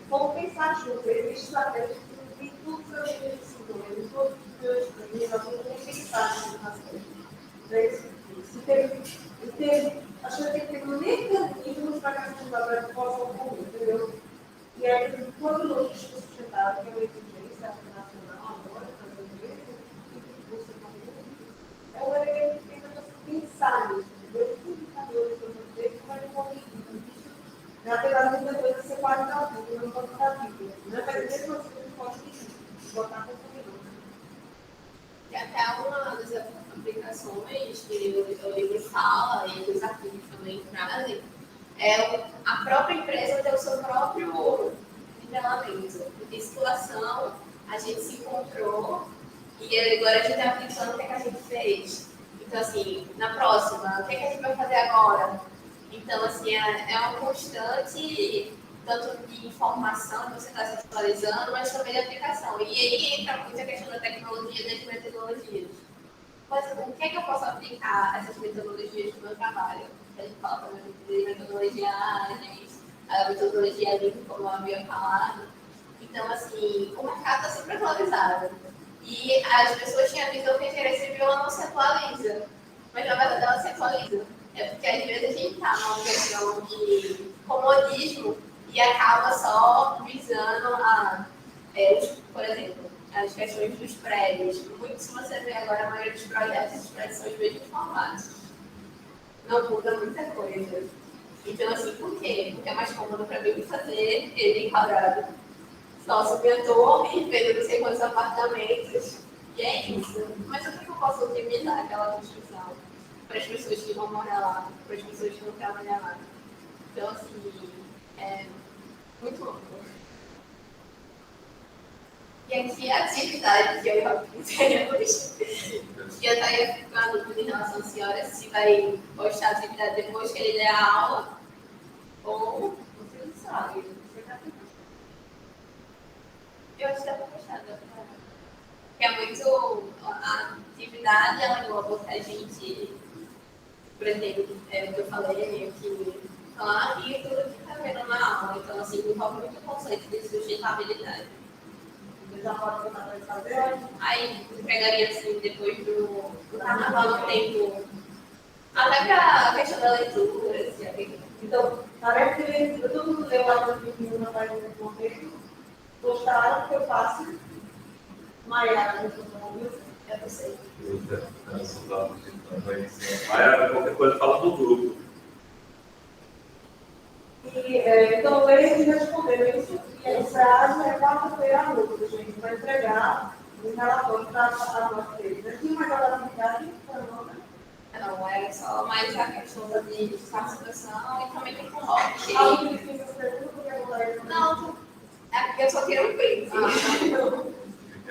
vamos pensar juntos, existe estratégia de tudo que eu tenho de todos os meus caminhos, eu tenho que pensar nas coisas. Acho que tem que ter mecanismos para que as pessoas possam ocorrer, entendeu? E aí, quando o logístico sustentável, que é uma exigência nacional agora, para fazer é um elemento que tem que pensar nisso, entendeu? Os indicadores que eu vou ter que vai evoluir isso. Na verdade, muitas vezes você pode dar vida, não pode dar vida. Não é para dizer que você não pode botar consumidor. E até uma das aplicações que o livro fala, e os artigos também trazem, é a própria empresa ter o seu próprio nivelamento. Em situação, a gente se encontrou e agora a gente está pensando o que, é que a gente fez. Então, assim, na próxima, o que, é que a gente vai fazer agora? Então, assim, é uma constante, tanto de informação que você está se atualizando, mas também de aplicação. E aí entra muito a questão da tecnologia, das metodologias. Mas o que é que eu posso aplicar essas metodologias no meu trabalho? A gente fala também de metodologia ágeis, a metodologia livre, como eu havia falado. Então, assim, o mercado está sempre atualizado. E as pessoas tinham a visão que a engenharia civil ela não se atualiza. Mas, na verdade, ela se atualiza. É porque, às vezes, a gente está numa questão de comodismo e acaba só visando por exemplo, as questões dos prédios. Muito, se você vê agora, a maioria dos projetos, os prédios são os mesmos formatos. Não muda muita coisa. Então, assim, por quê? Porque é mais cômodo para mim fazer ele em quadrado. Nossa, minha torre, vendo não sei quantos apartamentos. E é isso. Mas o que eu posso otimizar aquela construção? Para as pessoas que vão morar lá, para as pessoas que vão trabalhar lá. Então, assim, é muito louco. E aqui a atividade que eu temos. E eu estaria ficando com relação à senhora se vai postar a atividade depois que ele der a aula ou você não sabe. Você está pensando. Eu acho que dá para postar, que é muito. A atividade ela engloba o que a gente pretende, o que eu falei, que falar e tudo que está vendo na aula. Então, assim, envolve muito o conceito de sustentabilidade. Já pode botar para fazer? Aí entregaria assim depois do carnaval no tempo. Até para a questão da leitura, assim, então, tarefa de leitura, todo mundo leu lá no livro na página do contexto, gostaram que eu faço Maiara no seu eu não sei. Maiara, qualquer coisa fala do grupo. Então, eles responderam isso, e a frase é quarta-feira à noite, a gente vai entregar em relação à nossa igreja. Tinha mais atividade para nós, né? Não, era só mais a questão de participação e também tem com rock. Alguém que fez essa pergunta, porque eu Não, é porque eu só quero um print.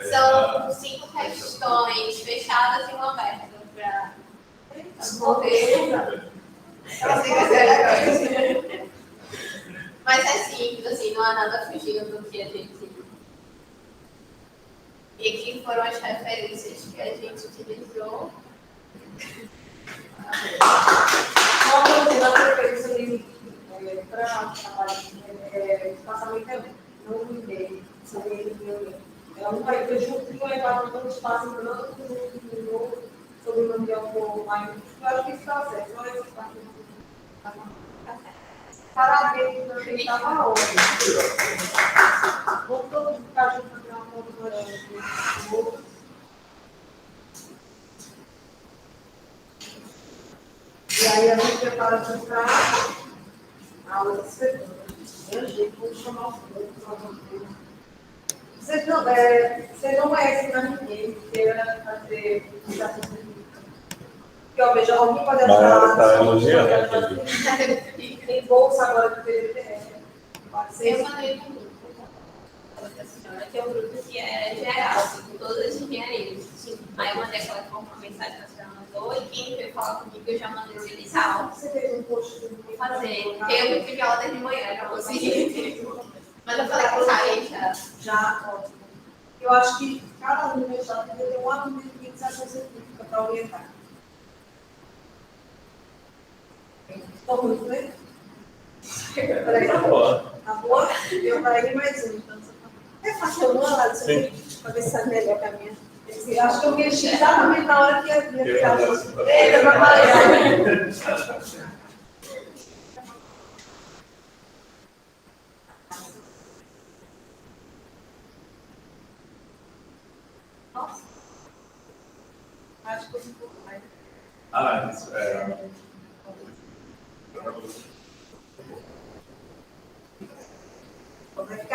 São 5 questões fechadas e uma aberta para responder. Mas é simples, assim, não há nada fugindo do que a gente. E aqui foram as referências que a gente utilizou. Como você vai ter isso ali para passamento não e-mail, sobre ele. Ela não vai ter juntinho, aí vai mandando espaço em branco, sobre o mundial online. Eu acho que isso está certo, só essa parte. Parabéns, eu achei que estava ótimo. Vamos todos ficar juntos para uma foto. E aí a gente prepara para a aula de segunda. Vou chamar os outros. Vocês não conhecem ninguém que queira fazer educação científica. Porque, ó, veja, alguém pode ajudar. Tem bolsa agora do PDPR. Eu mandei no grupo, que é um grupo que é geral, assim, com todas as engenharias. Aí eu mandei uma mensagem na senhora mandou, e quem veio falar comigo, eu já mandei o inicial. Você fez um post Vou fazer. Eu me pedi aula desde manhã, já consegui. Mas eu falei com o Saí já. Já, ótimo. Eu acho que cada universidade deve ter um aluno de iniciação científica para orientar. Estou muito bem? Tá boa. Tá boa? Eu darei mais um. Então, é fácil uma lá disso aqui, para ver se é melhor para mim. Eu acho que eu mexi exatamente na hora que ia virar. Eita, para variar. Nossa. Acho que eu vou um pouco mais. Ah, isso é. Vai ficar